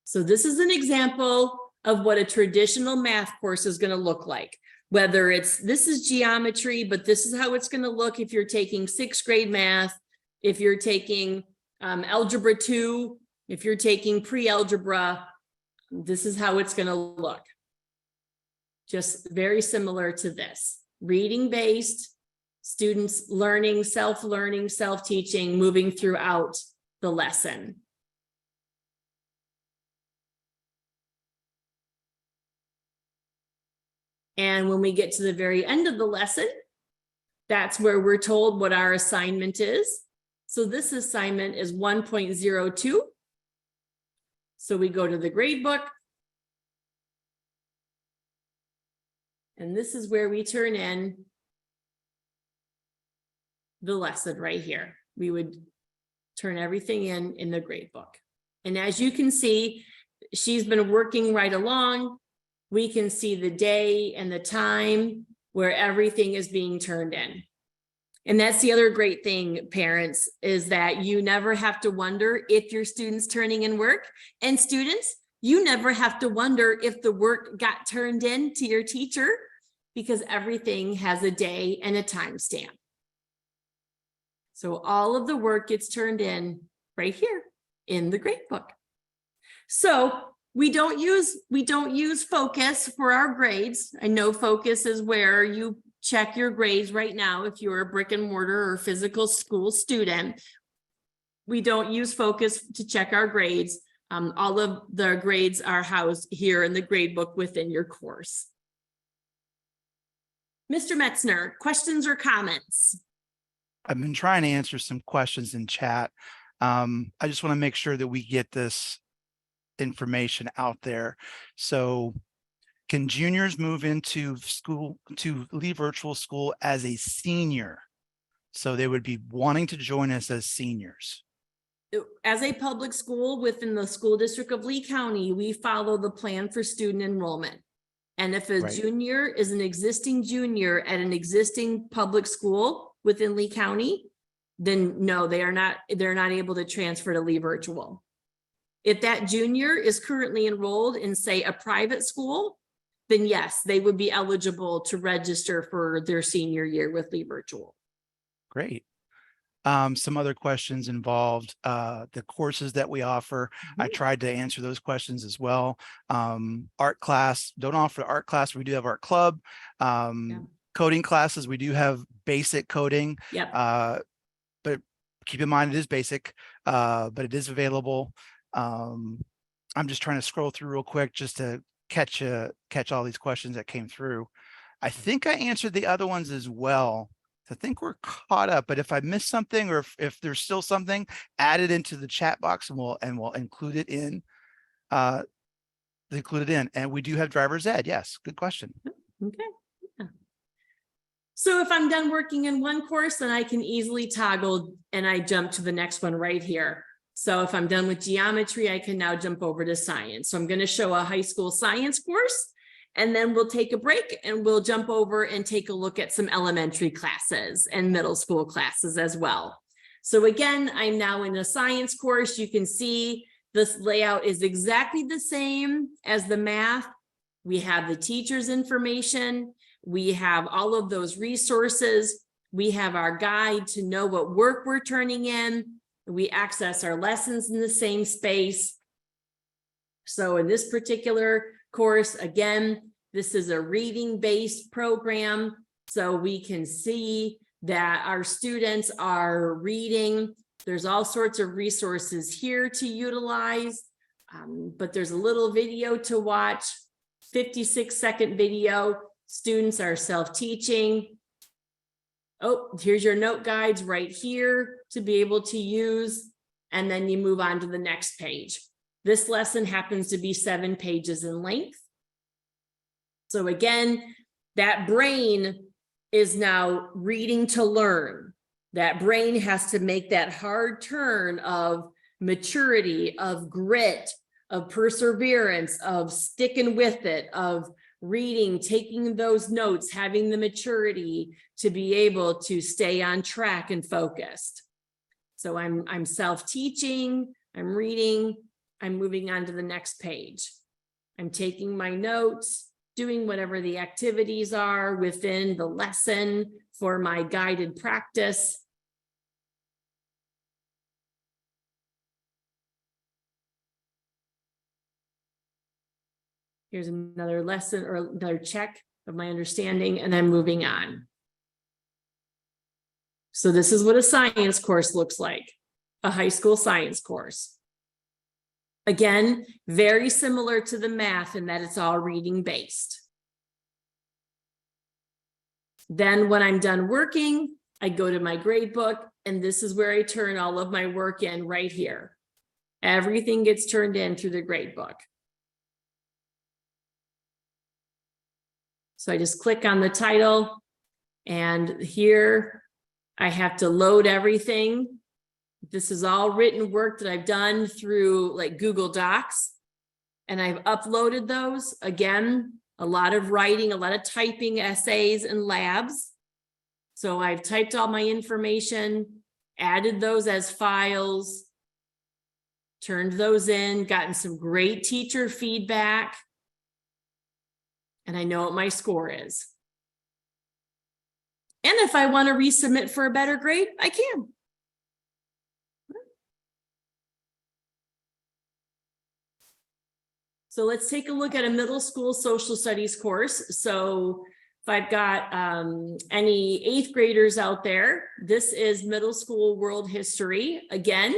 So this is an example of what a traditional math course is going to look like. Whether this is geometry, but this is how it's going to look if you're taking 6th grade math, if you're taking algebra 2, if you're taking pre-algebra, this is how it's going to look. Just very similar to this. Reading based, students learning, self-teaching, moving throughout the lesson. And when we get to the very end of the lesson, that's where we're told what our assignment is. So this assignment is 1.02. So we go to the grade book. And this is where we turn in the lesson right here. We would turn everything in the grade book. And as you can see, she's been working right along. We can see the day and the time where everything is being turned in. And that's the other great thing, parents, is that you never have to wonder if your student's turning in work. And students, you never have to wonder if the work got turned in to your teacher, because everything has a day and a time stamp. So all of the work gets turned in right here in the grade book. So we don't use Focus for our grades. I know Focus is where you check your grades right now if you're a brick and mortar or physical school student. We don't use Focus to check our grades. All of the grades are housed here in the grade book within your course. Mr. Metzner, questions or comments? I've been trying to answer some questions in chat. I just want to make sure that we get this information out there. So can juniors move into school, to leave virtual school as a senior? So they would be wanting to join us as seniors. As a public school within the school district of Lee County, we follow the plan for student enrollment. And if a junior is an existing junior at an existing public school within Lee County, then no, they're not able to transfer to Lee Virtual. If that junior is currently enrolled in, say, a private school, then yes, they would be eligible to register for their senior year with Lee Virtual. Great. Some other questions involved the courses that we offer. I tried to answer those questions as well. Art class, don't offer art class. We do have art club. Coding classes, we do have basic coding. But keep in mind it is basic, but it is available. I'm just trying to scroll through real quick just to catch all these questions that came through. I think I answered the other ones as well. I think we're caught up, but if I missed something or if there's still something, add it into the chat box and we'll include it in. And we do have driver's ed. Yes, good question. Okay. Yeah. So if I'm done working in one course, then I can easily toggle and I jump to the next one right here. So if I'm done with geometry, I can now jump over to science. So I'm going to show a high school science course, and then we'll take a break and we'll jump over and take a look at some elementary classes and middle school classes as well. So again, I'm now in a science course. You can see this layout is exactly the same as the math. We have the teacher's information. We have all of those resources. We have our guide to know what work we're turning in. We access our lessons in the same space. So in this particular course, again, this is a reading-based program. So we can see that our students are reading. There's all sorts of resources here to utilize, but there's a little video to watch, 56-second video. Students are self-teaching. Oh, here's your note guides right here to be able to use. And then you move on to the next page. This lesson happens to be 7 pages in length. So again, that brain is now reading to learn. That brain has to make that hard turn of maturity, of grit, of perseverance, of sticking with it, of reading, taking those notes, having the maturity to be able to stay on track and focused. So I'm self-teaching, I'm reading, I'm moving on to the next page. I'm taking my notes, doing whatever the activities are within the lesson for my guided practice. Here's another lesson or another check of my understanding, and then moving on. So this is what a science course looks like, a high school science course. Again, very similar to the math in that it's all reading based. Then when I'm done working, I go to my grade book, and this is where I turn all of my work in right here. Everything gets turned in through the grade book. So I just click on the title, and here I have to load everything. This is all written work that I've done through like Google Docs, and I've uploaded those. Again, a lot of writing, a lot of typing essays and labs. So I've typed all my information, added those as files, turned those in, gotten some great teacher feedback. And I know what my score is. And if I want to resubmit for a better grade, I can. So let's take a look at a middle school social studies course. So if I've got any 8th graders out there, this is middle school world history. Again,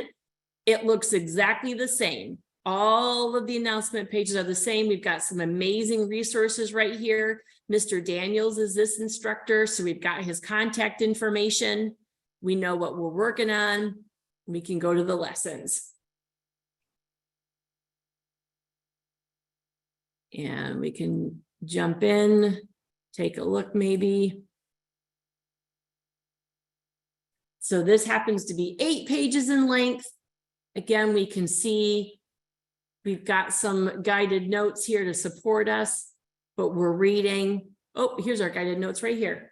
it looks exactly the same. All of the announcement pages are the same. We've got some amazing resources right here. Mr. Daniels is this instructor, so we've got his contact information. We know what we're working on. We can go to the lessons. And we can jump in, take a look maybe. So this happens to be 8 pages in length. Again, we can see we've got some guided notes here to support us, but we're reading. Oh, here's our guided notes right here.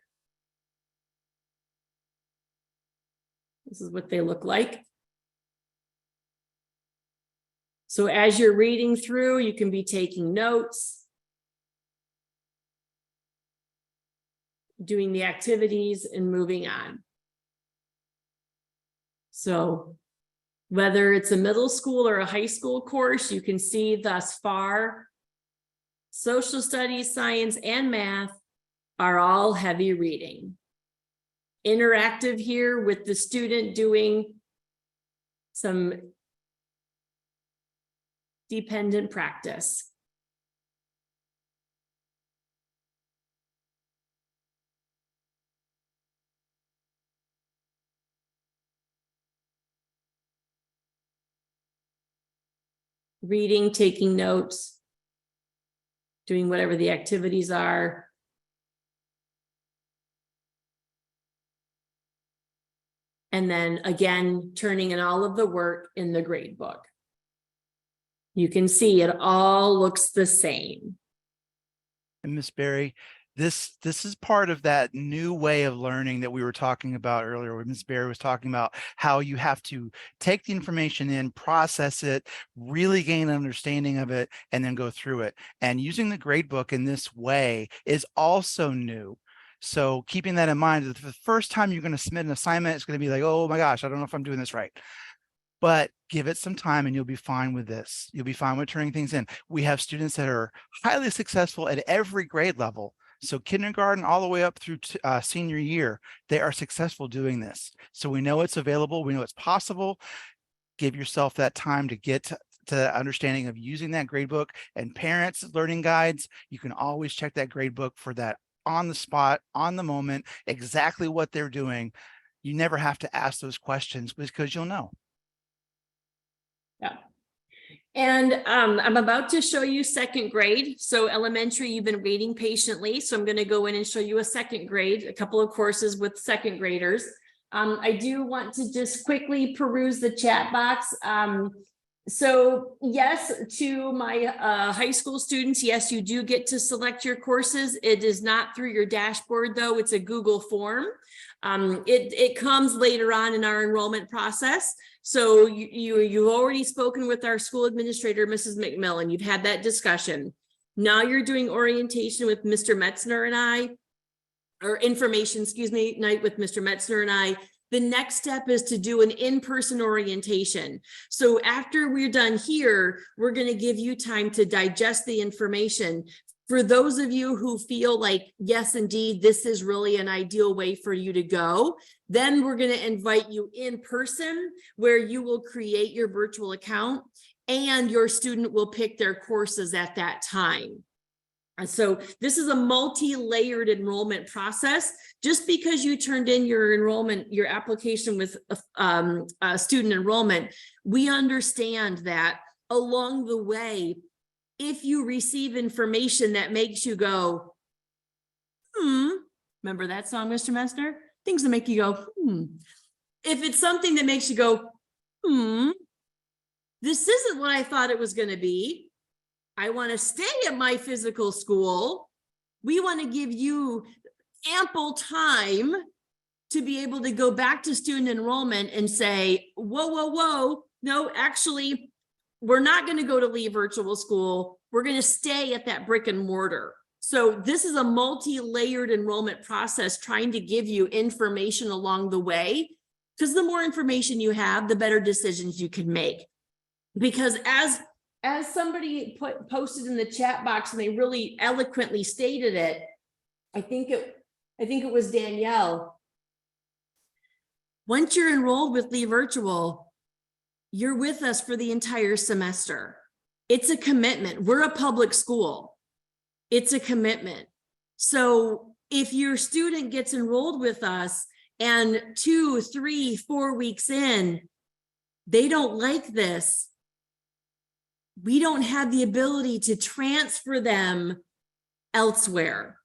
This is what they look like. So as you're reading through, you can be taking notes, doing the activities, and moving on. So whether it's a middle school or a high school course, you can see thus far, social studies, science, and math are all heavy reading. Interactive here with the student doing some dependent practice. reading, taking notes, doing whatever the activities are. And then again, turning in all of the work in the grade book. You can see it all looks the same. And Miss Berry, this is part of that new way of learning that we were talking about earlier, where Miss Berry was talking about how you have to take the information in, process it, really gain an understanding of it, and then go through it. And using the grade book in this way is also new. So keeping that in mind, the first time you're going to submit an assignment, it's going to be like, oh my gosh, I don't know if I'm doing this right. But give it some time and you'll be fine with this. You'll be fine with turning things in. We have students that are highly successful at every grade level. So kindergarten all the way up through senior year, they are successful doing this. So we know it's available. We know it's possible. Give yourself that time to get to understanding of using that grade book. And parents' learning guides, you can always check that grade book for that on the spot, on the moment, exactly what they're doing. You never have to ask those questions because you'll know. Yeah. And I'm about to show you second grade. So elementary, you've been waiting patiently. So I'm going to go in and show you a second grade, a couple of courses with second graders. I do want to just quickly peruse the chat box. So yes, to my high school students, yes, you do get to select your courses. It is not through your dashboard though. It's a Google form. It comes later on in our enrollment process. So you've already spoken with our school administrator, Mrs. McMillan. You've had that discussion. Now you're doing orientation with Mr. Metzner and I, or information, excuse me, night with Mr. Metzner and I. The next step is to do an in-person orientation. So after we're done here, we're going to give you time to digest the information. For those of you who feel like, yes, indeed, this is really an ideal way for you to go, then we're going to invite you in person where you will create your virtual account and your student will pick their courses at that time. And so this is a multi-layered enrollment process. Just because you turned in your enrollment, your application with student enrollment, we understand that along the way, if you receive information that makes you go, remember that song, Mr. Metzner? Things that make you go, If it's something that makes you go, this isn't what I thought it was going to be. I want to stay at my physical school. We want to give you ample time to be able to go back to student enrollment and say, whoa, no, actually, we're not going to go to Lee Virtual School. We're going to stay at that brick and mortar. So this is a multi-layered enrollment process trying to give you information along the way, because the more information you have, the better decisions you can make. Because as somebody posted in the chat box, and they really eloquently stated it, I think it was Danielle. Once you're enrolled with Lee Virtual, you're with us for the entire semester. It's a commitment. We're a public school. It's a commitment. So if your student gets enrolled with us and 2, 3, 4 weeks in, they don't like this, we don't have the ability to transfer them elsewhere.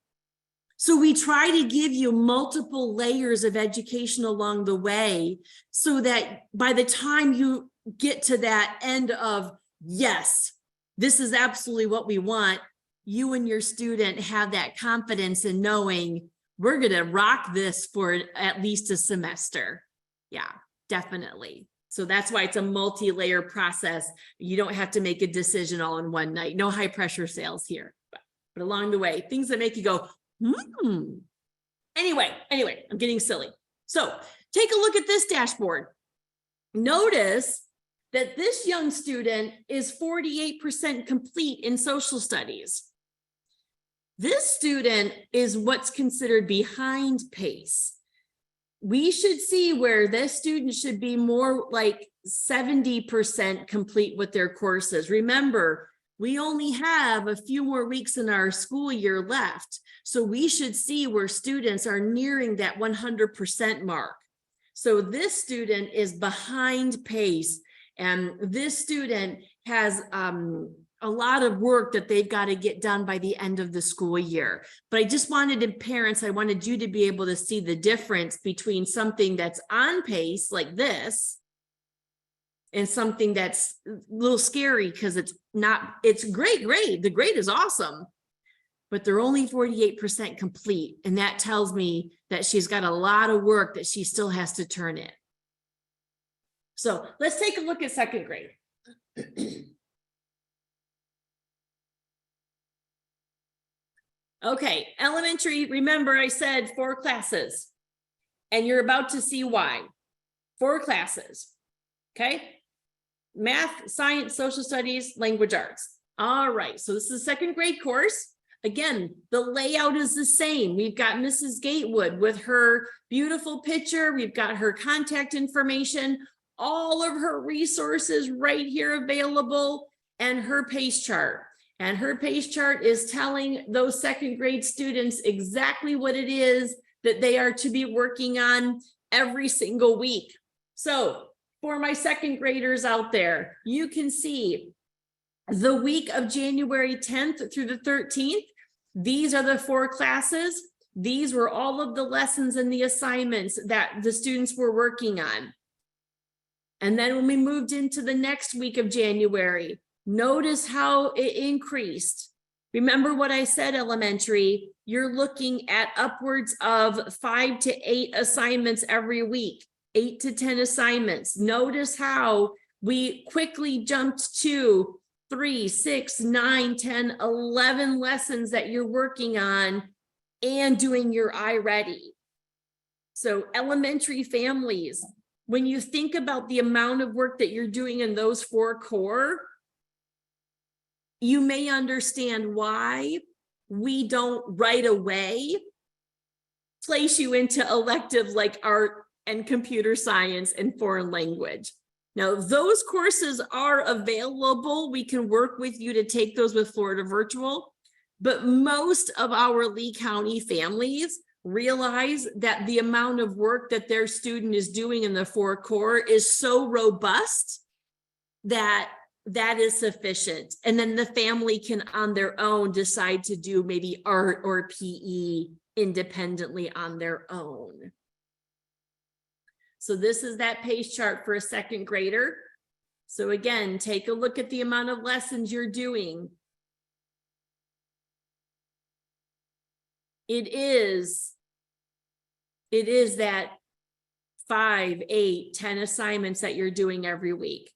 So we try to give you multiple layers of education along the way so that by the time you get to that end of, yes, this is absolutely what we want, you and your student have that confidence in knowing we're going to rock this for at least a semester. Yeah, definitely. So that's why it's a multi-layer process. You don't have to make a decision all in one night. No high pressure sales here, but along the way, things that make you go, Anyway, I'm getting silly. So take a look at this dashboard. Notice that this young student is 48% complete in social studies. This student is what's considered behind pace. We should see where this student should be more like 70% complete with their courses. Remember, we only have a few more weeks in our school year left. So we should see where students are nearing that 100% mark. So this student is behind pace And this student has a lot of work that they've got to get done by the end of the school year. But I just wanted parents, I wanted you to be able to see the difference between something that's on pace like this and something that's a little scary because it's not, it's great grade. The grade is awesome, but they're only 48% complete. And that tells me that she's got a lot of work that she still has to turn in. So let's take a look at second grade. Okay, elementary, remember I said 4 classes, and you're about to see why. 4 classes, okay? Math, science, social studies, language arts. All right, so this is a second grade course. Again, the layout is the same. We've got Mrs. Gatewood with her beautiful picture. We've got her contact information, all of her resources right here available, and her pace chart. And her pace chart is telling those second grade students exactly what it is that they are to be working on every single week. So for my second graders out there, you can see the week of January 10th through the 13th. These are the 4 classes. These were all of the lessons and the assignments that the students were working on. And then when we moved into the next week of January, notice how it increased. Remember what I said, elementary, you're looking at upwards of 5 to 8 assignments every week, 8 to 10 assignments. Notice how we quickly jumped to 3, 6, 9, 10, 11 lessons that you're working on and doing your iReady. So elementary families, when you think about the amount of work that you're doing in those 4 core, you may understand why we don't right away place you into electives like art and computer science and foreign language. Now, those courses are available. We can work with you to take those with Florida Virtual, but most of our Lee County families realize that the amount of work that their student is doing in the 4 core is so robust that that is sufficient. And then the family can on their own decide to do maybe art or PE independently on their own. So this is that pace chart for a second grader. So again, take a look at the amount of lessons you're doing. It is that 5, 8, 10 assignments that you're doing every week.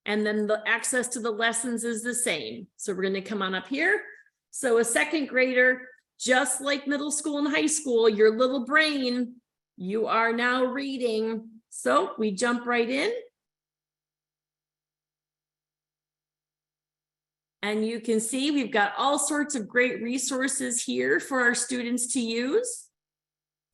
And then the access to the lessons is the same. So we're going to come on up here. So a second grader, just like middle school and high school, your little brain, you are now reading. So we jump right in. And you can see we've got all sorts of great resources here for our students to use.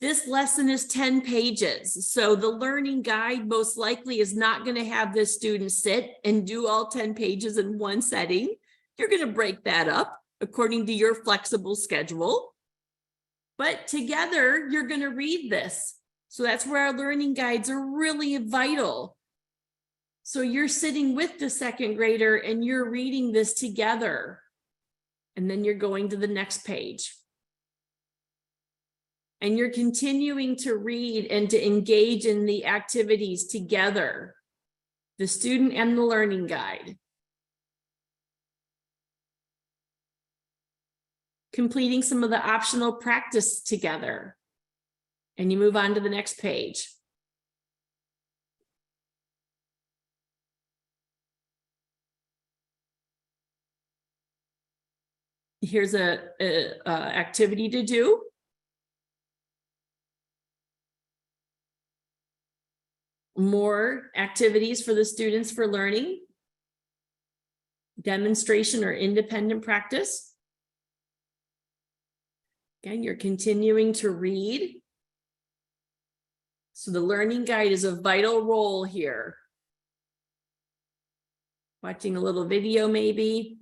This lesson is 10 pages. So the learning guide most likely is not going to have this student sit and do all 10 pages in one setting. You're going to break that up according to your flexible schedule. But together, you're going to read this. So that's where our learning guides are really vital. So you're sitting with the second grader and you're reading this together. And then you're going to the next page. And you're continuing to read and to engage in the activities together, the student and the learning guide. Completing some of the optional practice together. And you move on to the next page. Here's a activity to do. More activities for the students for learning, demonstration or independent practice. Again, you're continuing to read. So the learning guide is a vital role here. Watching a little video maybe.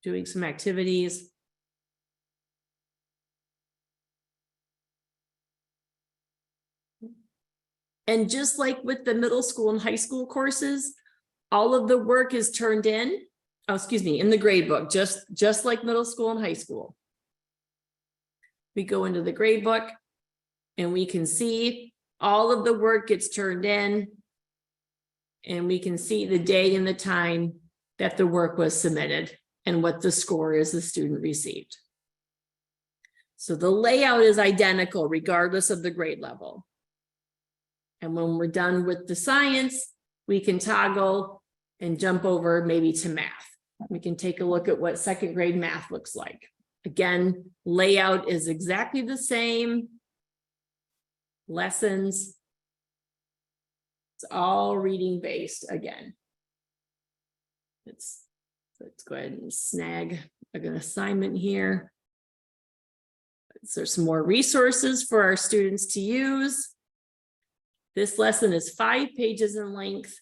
doing some activities. And just like with the middle school and high school courses, all of the work is turned in, oh, excuse me, in the grade book, just like middle school and high school. We go into the grade book and we can see all of the work gets turned in, and we can see the day and the time that the work was submitted and what the score is the student received. So the layout is identical regardless of the grade level. And when we're done with the science, we can toggle and jump over maybe to math. We can take a look at what second grade math looks like. Again, layout is exactly the same. Lessons. It's all reading based again. Let's go ahead and snag an assignment here. So there's some more resources for our students to use. This lesson is 5 pages in length.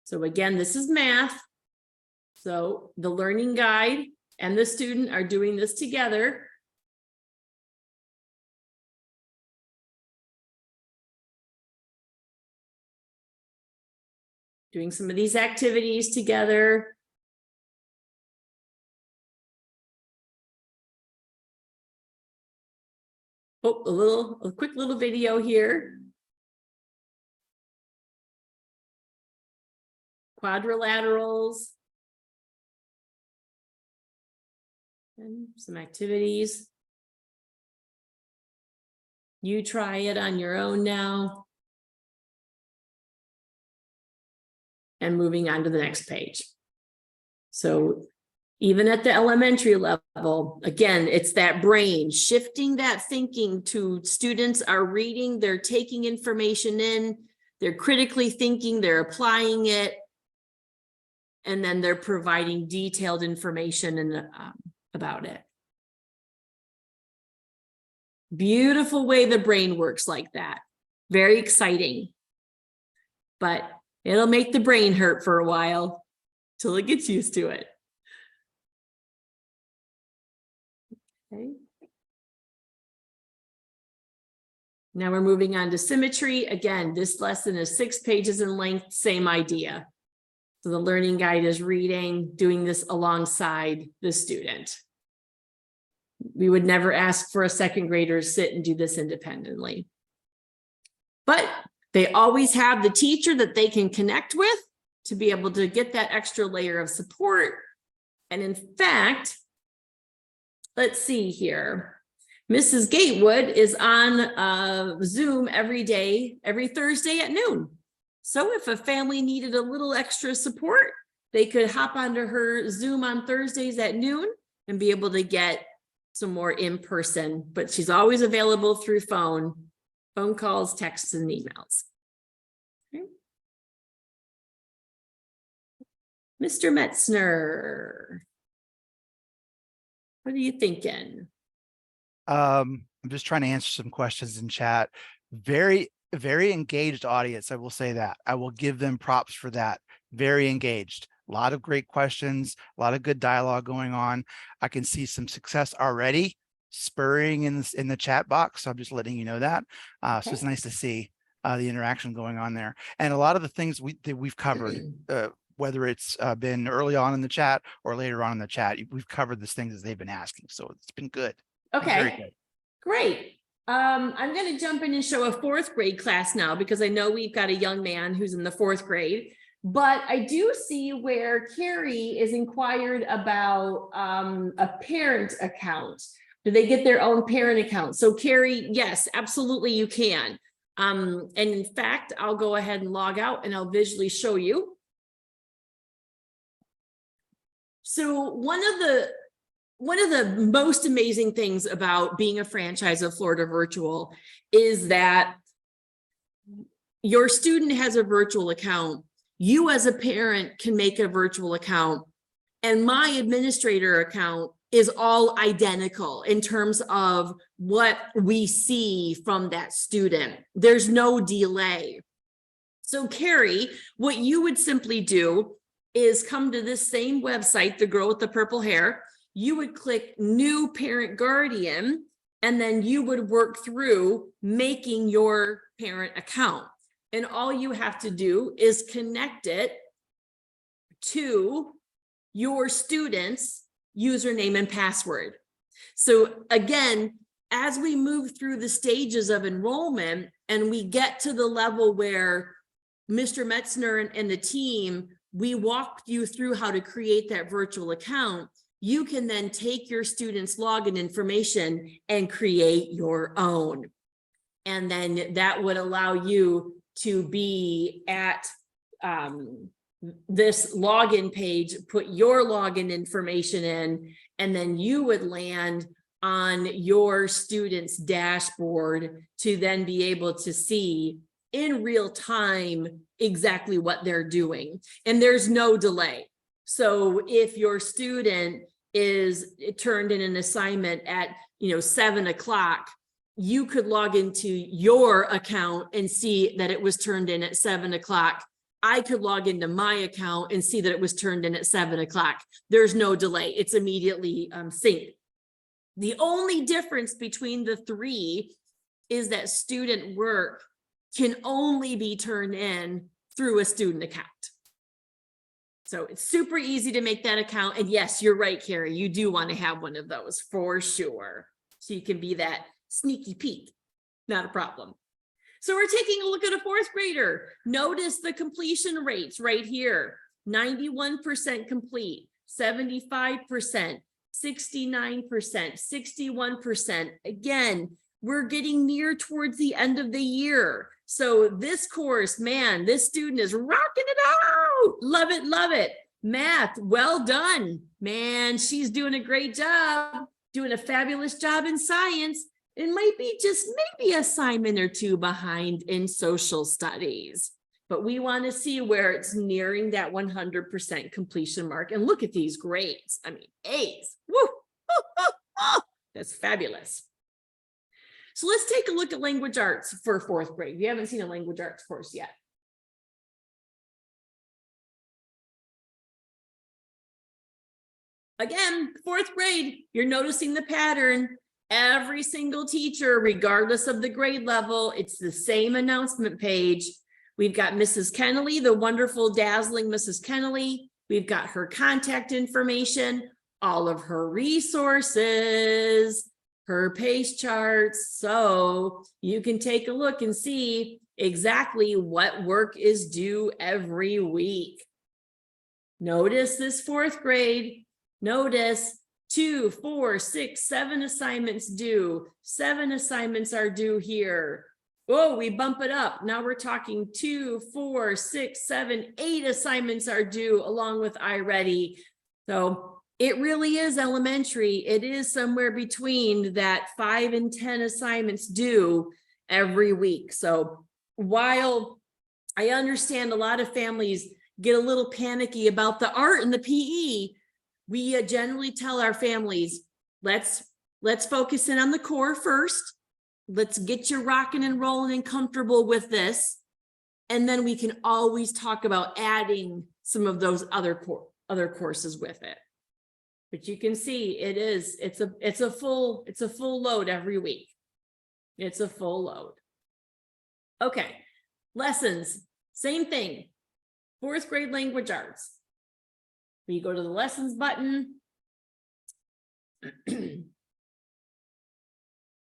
So again, this is math. So the learning guide and the student are doing this together. Doing some of these activities together. Oh, a quick little video here. Quadrilaterals. And some activities. You try it on your own now. And moving on to the next page. So even at the elementary level, again, it's that brain shifting that thinking to students are reading, they're taking information in, they're critically thinking, they're applying it, and then they're providing detailed information and about it. Beautiful way the brain works like that. Very exciting. But it'll make the brain hurt for a while till it gets used to it. Okay. Now we're moving on to symmetry. Again, this lesson is 6 pages in length, same idea. So the learning guide is reading, doing this alongside the student. We would never ask for a second grader to sit and do this independently. But they always have the teacher that they can connect with to be able to get that extra layer of support. And in fact, let's see here. Mrs. Gatewood is on Zoom every day, every Thursday at noon. So if a family needed a little extra support, they could hop onto her Zoom on Thursdays at noon and be able to get some more in person, but she's always available through phone calls, texts, and emails. Okay. Mr. Metzner, what are you thinking? I'm just trying to answer some questions in chat. Very engaged audience. I will say that. I will give them props for that. Very engaged. A lot of great questions, a lot of good dialogue going on. I can see some success already spurring in the chat box. So I'm just letting you know that. So it's nice to see the interaction going on there. And a lot of the things that we've covered, whether it's been early on in the chat or later on in the chat, we've covered these things as they've been asking. So it's been good. Okay, Very good. Great. I'm going to jump in and show a 4th grade class now because I know we've got a young man who's in the 4th grade. But I do see where Carrie is inquired about a parent account. Do they get their own parent account? So Carrie, yes, absolutely you can. And in fact, I'll go ahead and log out and I'll visually show you. So one of the most amazing things about being a franchise of Florida Virtual is that your student has a virtual account. You as a parent can make a virtual account, and my administrator account is all identical in terms of what we see from that student. There's no delay. So Carrie, what you would simply do is come to this same website, the girl with the purple hair. You would click new parent guardian, and then you would work through making your parent account. And all you have to do is connect it to your student's username and password. So again, as we move through the stages of enrollment and we get to the level where Mr. Metzner and the team, we walked you through how to create that virtual account. You can then take your students' login information and create your own. And then that would allow you to be at this login page, put your login information in, and then you would land on your student's dashboard to then be able to see in real time exactly what they're doing. And there's no delay. So if your student is turned in an assignment at 7 o'clock, you could log into your account and see that it was turned in at 7 o'clock. I could log into my account and see that it was turned in at 7 o'clock. There's no delay. It's immediately synced. The only difference between the three is that student work can only be turned in through a student account. So it's super easy to make that account. And yes, you're right, Carrie, you do want to have one of those for sure. So you can be that sneaky peek, not a problem. So we're taking a look at a fourth grader. Notice the completion rates right here. 91% complete, 75%, 69%, 61%. Again, we're getting near towards the end of the year. So this course, man, this student is rocking it out. Love it, love it. Math, well done. Man, she's doing a great job, doing a fabulous job in science. It might be just maybe assignment or two behind in social studies, but we want to see where it's nearing that 100% completion mark. And look at these grades. I mean, A's. Woo! That's fabulous. So let's take a look at language arts for fourth grade. We haven't seen a language arts course yet. Again, fourth grade, you're noticing the pattern. Every single teacher, regardless of the grade level, it's the same announcement page. We've got Mrs. Kennelly, the wonderful, dazzling Mrs. Kennelly. We've got her contact information, all of her resources, her pace charts. So you can take a look and see exactly what work is due every week. Notice this fourth grade. Notice 2, 4, 6, 7 assignments due. 7 assignments are due here. Oh, we bump it up. Now we're talking 2, 4, 6, 7, 8 assignments are due along with iReady. So it really is elementary. It is somewhere between that 5 and 10 assignments due every week. So while I understand a lot of families get a little panicky about the art and the PE, we generally tell our families, let's focus in on the core first. Let's get you rocking and rolling and comfortable with this. And then we can always talk about adding some of those other courses with it. But you can see it's a full load every week. It's a full load. Okay, lessons, same thing. Fourth grade language arts. We go to the lessons button.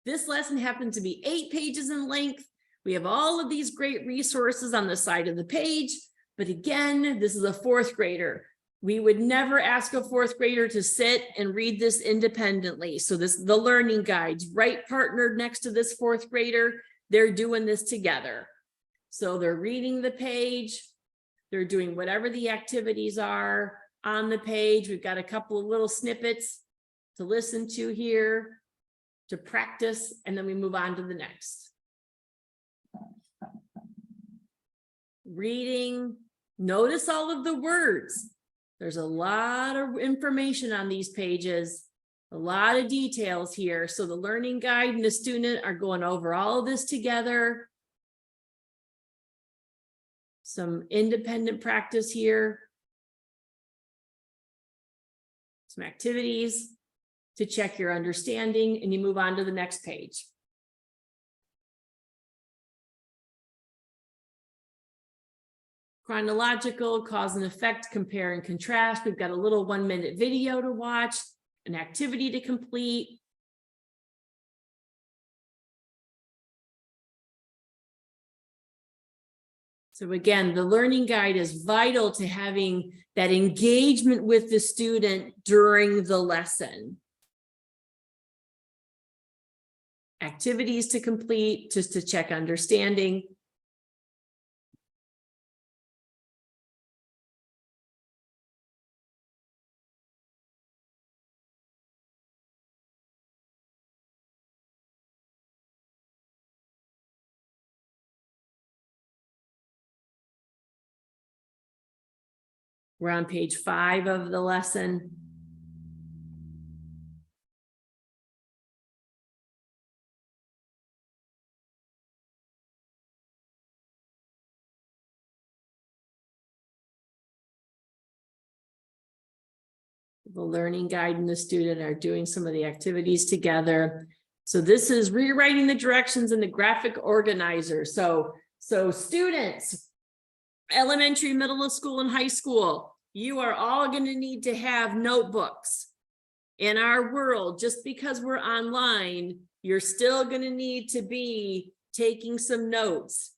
This lesson happened to be 8 pages in length. We have all of these great resources on the side of the page. But again, this is a fourth grader. We would never ask a fourth grader to sit and read this independently. So the learning guides, right partnered next to this fourth grader, they're doing this together. So they're reading the page. They're doing whatever the activities are on the page. We've got a couple of little snippets to listen to here, to practice, and then we move on to the next. Reading, notice all of the words. There's a lot of information on these pages, a lot of details here. So the learning guide and the student are going over all of this together. Some independent practice here. some activities to check your understanding, and you move on to the next page. Chronological, cause and effect, compare and contrast. We've got a little 1-minute video to watch, an activity to complete. So again, the learning guide is vital to having that engagement with the student during the lesson. Activities to complete, just to check understanding. We're on page 5 of the lesson. The learning guide and the student are doing some of the activities together. So this is rewriting the directions in the graphic organizer. So students, elementary, middle school, and high school, you are all going to need to have notebooks. In our world, just because we're online, you're still going to need to be taking some notes.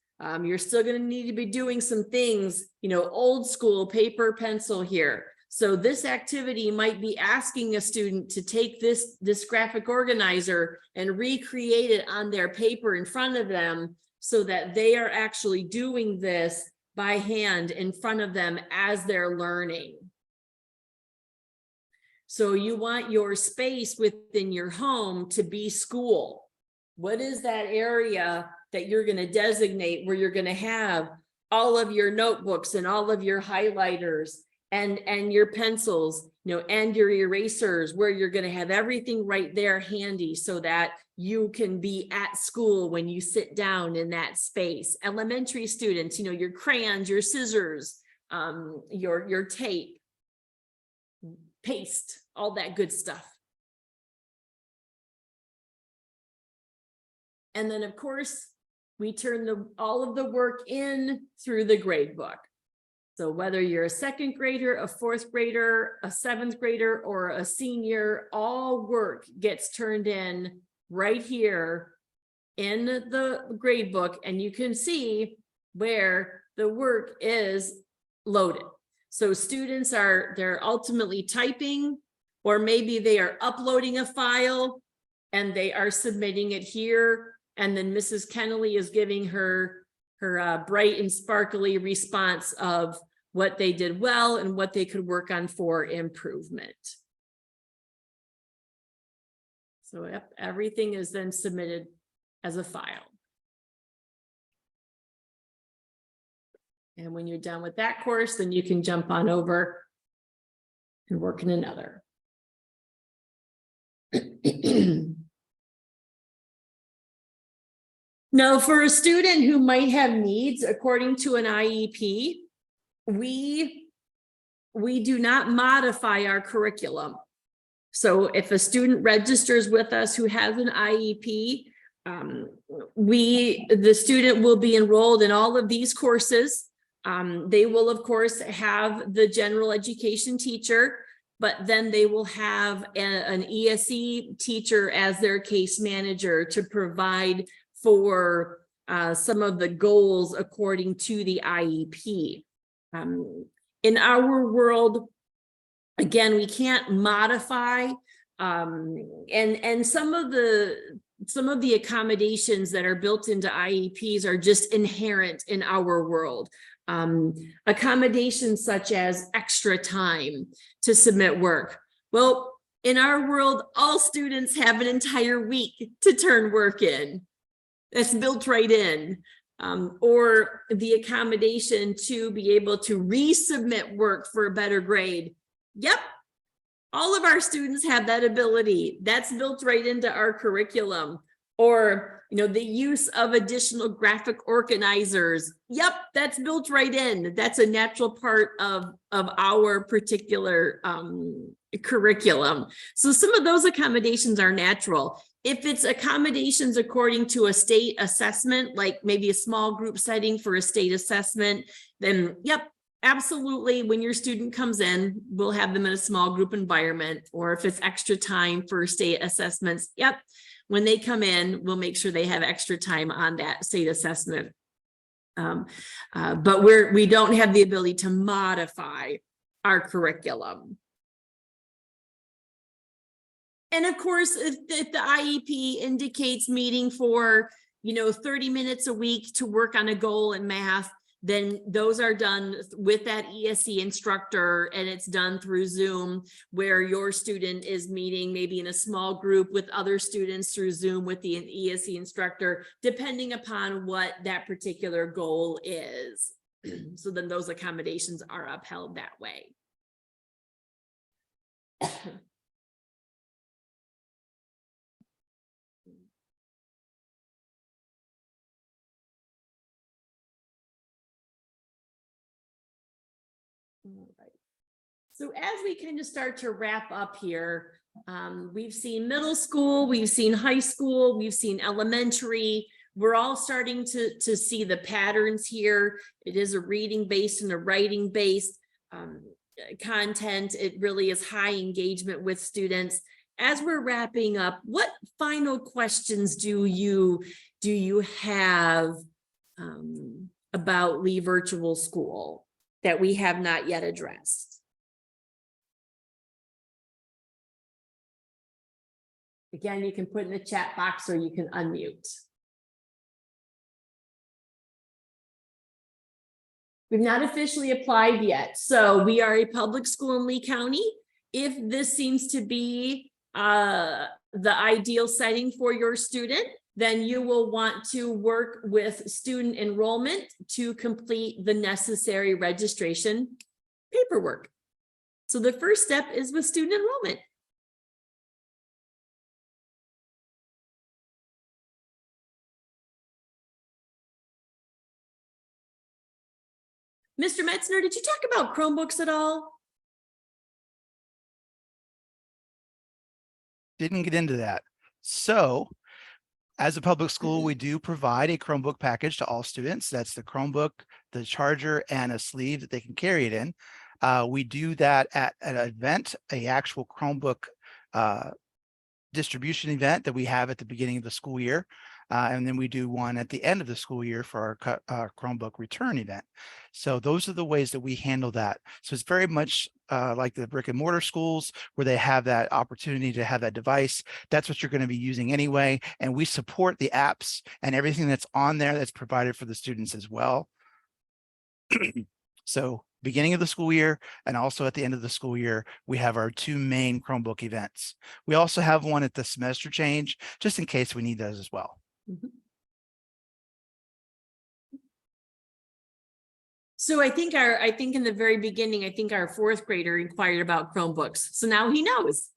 You're still going to need to be doing some things, old school paper, pencil here. So this activity might be asking a student to take this graphic organizer and recreate it on their paper in front of them so that they are actually doing this by hand in front of them as they're learning. So you want your space within your home to be school. What is that area that you're going to designate where you're going to have all of your notebooks and all of your highlighters and your pencils, and your erasers, where you're going to have everything right there handy so that you can be at school when you sit down in that space. Elementary students, your crayons, your scissors, your tape, paste, all that good stuff. And then of course, we turn all of the work in through the grade book. So whether you're a 2nd grader, a 4th grader, a 7th grader, or a senior, all work gets turned in right here in the grade book, and you can see where the work is loaded. So students they're ultimately typing, or maybe they are uploading a file and they are submitting it here. And then Mrs. Kennelly is giving her bright and sparkly response of what they did well and what they could work on for improvement. So everything is then submitted as a file. And when you're done with that course, then you can jump on over and work in another. Now, for a student who might have needs according to an IEP, we do not modify our curriculum. So if a student registers with us who has an IEP, the student will be enrolled in all of these courses. They will, of course, have the general education teacher, but then they will have an ESE teacher as their case manager to provide for some of the goals according to the IEP. In our world, again, we can't modify, and some of the accommodations that are built into IEPs are just inherent in our world. Accommodations such as extra time to submit work. Well, in our world, all students have an entire week to turn work in. That's built right in. Or the accommodation to be able to resubmit work for a better grade. Yep, all of our students have that ability. That's built right into our curriculum. Or, the use of additional graphic organizers. Yep, that's built right in. That's a natural part of our particular curriculum. So some of those accommodations are natural. If it's accommodations according to a state assessment, like maybe a small group setting for a state assessment, then yep, absolutely. When your student comes in, we'll have them in a small group environment. Or if it's extra time for state assessments, yep. When they come in, we'll make sure they have extra time on that state assessment. But we don't have the ability to modify our curriculum. And of course, if the IEP indicates meeting for, 30 minutes a week to work on a goal in math, then those are done with that ESE instructor, and it's done through Zoom, where your student is meeting maybe in a small group with other students through Zoom with the ESE instructor, depending upon what that particular goal is. So then those accommodations are upheld that way. All right. So as we kind of start to wrap up here, we've seen middle school, we've seen high school, we've seen elementary. We're all starting to see the patterns here. It is a reading based and a writing based content. It really is high engagement with students. As we're wrapping up, what final questions do you have about Lee Virtual School that we have not yet addressed? Again, you can put in the chat box or you can unmute. We've not officially applied yet. So we are a public school in Lee County. If this seems to be the ideal setting for your student, then you will want to work with student enrollment to complete the necessary registration paperwork. So the first step is with student enrollment. Mr. Metzner, did you talk about Chromebooks at all? Didn't get into that. So as a public school, we do provide a Chromebook package to all students. That's the Chromebook, the charger, and a sleeve that they can carry it in. We do that at an event, an actual Chromebook distribution event that we have at the beginning of the school year. And then we do one at the end of the school year for our Chromebook return event. So those are the ways that we handle that. So it's very much like the brick and mortar schools where they have that opportunity to have that device. That's what you're going to be using anyway. And we support the apps and everything that's on there that's provided for the students as well. So beginning of the school year and also at the end of the school year, we have our two main Chromebook events. We also have one at the semester change, just in case we need those as well. Mm-hmm. So I think in the very beginning, I think our fourth grader inquired about Chromebooks. So now he knows.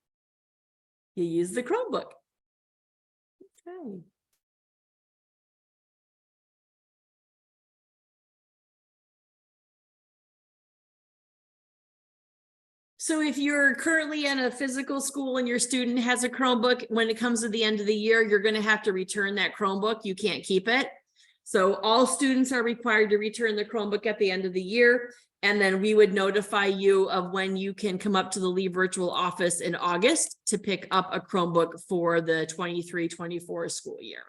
You use the Chromebook. Okay. So if you're currently in a physical school and your student has a Chromebook, when it comes to the end of the year, you're going to have to return that Chromebook. You can't keep it. So all students are required to return the Chromebook at the end of the year. And then we would notify you of when you can come up to the Lee Virtual office in August to pick up a Chromebook for the 23-24 school year.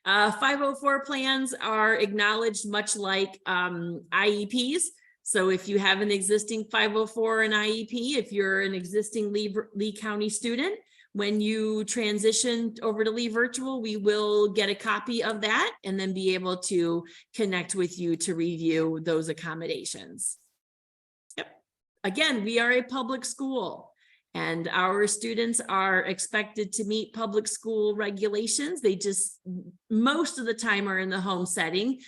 504 plans are acknowledged much like IEPs. So if you have an existing 504 and IEP, if you're an existing Lee County student, when you transition over to Lee Virtual, we will get a copy of that and then be able to connect with you to review those accommodations. Yep. Again, we are a public school and our students are expected to meet public school regulations. They just most of the time are in the home setting.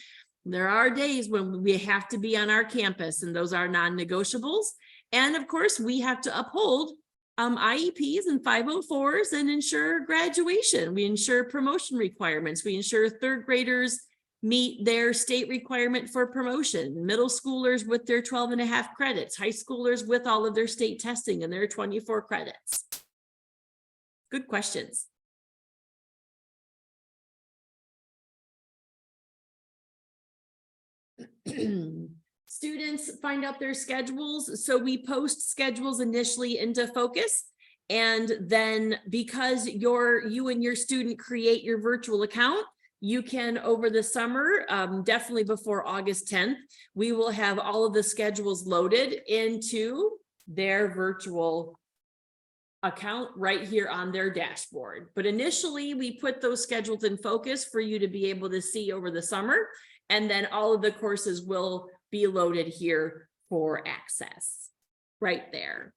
There are days when we have to be on our campus and those are non-negotiables. And of course, we have to uphold IEPs and 504s and ensure graduation. We ensure promotion requirements. We ensure third graders meet their state requirement for promotion, middle schoolers with their 12.5 credits, high schoolers with all of their state testing and their 24 credits. Good questions. Students find out their schedules. So we post schedules initially into Focus. And then because you and your student create your virtual account, you can over the summer, definitely before August 10th, we will have all of the schedules loaded into their virtual account right here on their dashboard. But initially we put those schedules in Focus for you to be able to see over the summer. And then all of the courses will be loaded here for access right there.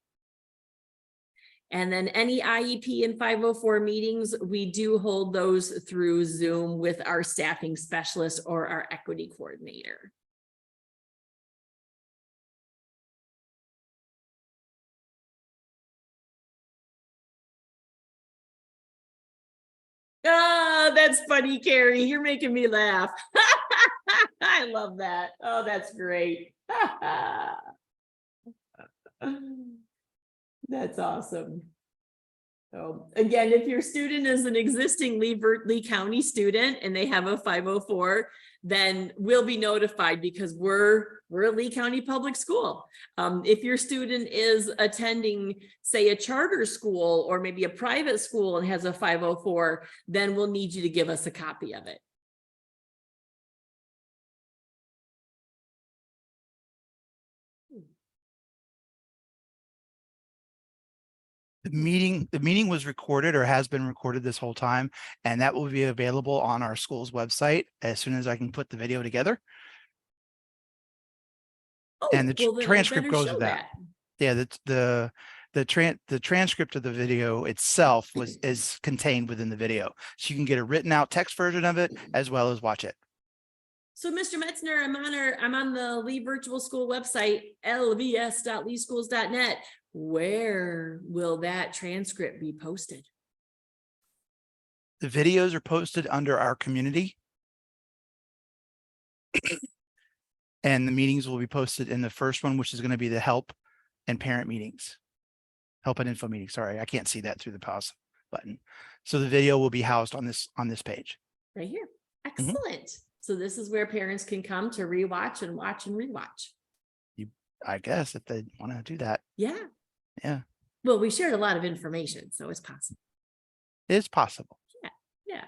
And then any IEP and 504 meetings, we do hold those through Zoom with our staffing specialist or our equity coordinator. Oh, that's funny, Carrie. You're making me laugh. I love that. Oh, that's great. That's awesome. So again, if your student is an existing Lee County student and they have a 504, then we'll be notified because we're a Lee County public school. If your student is attending, say, a charter school or maybe a private school and has a 504, then we'll need you to give us a copy of it. The meeting was recorded or has been recorded this whole time, and that will be available on our school's website as soon as I can put the video together. Oh, And the well, then I transcript better goes show with that. Yeah, the transcript of the video itself is contained within the video, so you can get a written out text version of it as well as watch it. So, Mr. Metzner, I'm on the Lee Virtual School website, lvs.leeschools.net. Where will that transcript be posted? The videos are posted under our community, and the meetings will be posted in the first one, which is going to be the help and parent meetings. Help and info meeting. Sorry, I can't see that through the pause button. So the video will be housed on this page. Right here. Excellent. So this is where parents can come to rewatch and watch and rewatch. I guess if they want to do that. Yeah. Yeah. Well, we shared a lot of information, so it's possible. It's possible. Yeah.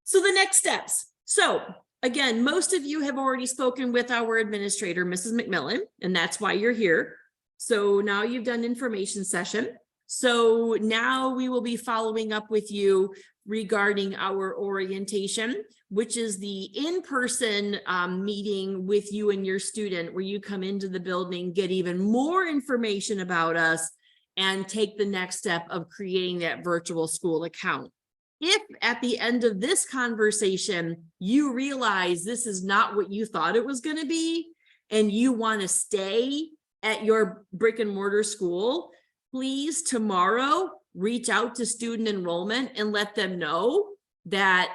So the next steps. So again, most of you have already spoken with our administrator, Mrs. McMillan, and that's why you're here. So now you've done information session. So now we will be following up with you regarding our orientation, which is the in-person meeting with you and your student, where you come into the building, get even more information about us, and take the next step of creating that virtual school account. If at the end of this conversation, you realize this is not what you thought it was going to be, and you want to stay at your brick and mortar school, please tomorrow reach out to student enrollment and let them know that,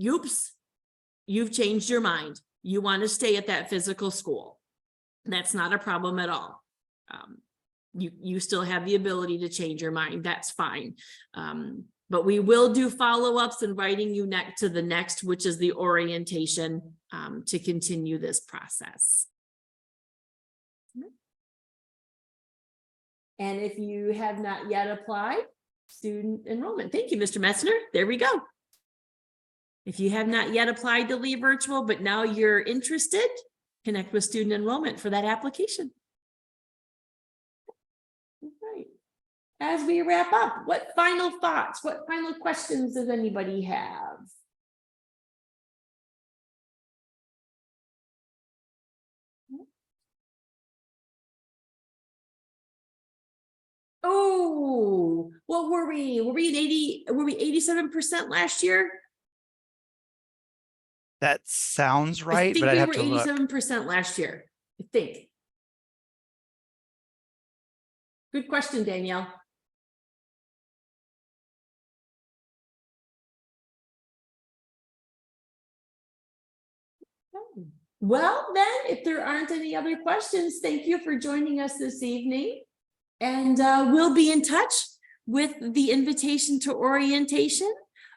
oops, you've changed your mind. You want to stay at that physical school. That's not a problem at all. You still have the ability to change your mind. That's fine. But we will do follow-ups, inviting you to the next, which is the orientation, to continue this process. And if you have not yet applied, student enrollment. Thank you, Mr. Metzner. There we go. If you have not yet applied to Lee Virtual, but now you're interested, connect with student enrollment for that application. All right. As we wrap up, what final thoughts, what final questions does anybody have? Oh, what were we? Were we at 87% last year? That sounds I right, think but I'd we have were to look. 87% last year. I think. Good question, Danielle. Well, then, if there aren't any other questions, thank you for joining us this evening. And we'll be in touch with the invitation to orientation,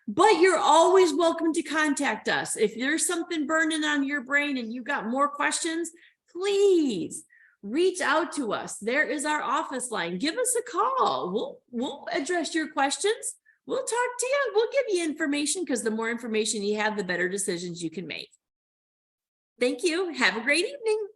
but you're always welcome to contact us. If there's something burning on your brain and you got more questions, please reach out to us. There is our office line. Give us a call. We'll address your questions. We'll talk to you. We'll give you information, because the more information you have, the better decisions you can make. Thank you. Have a great evening.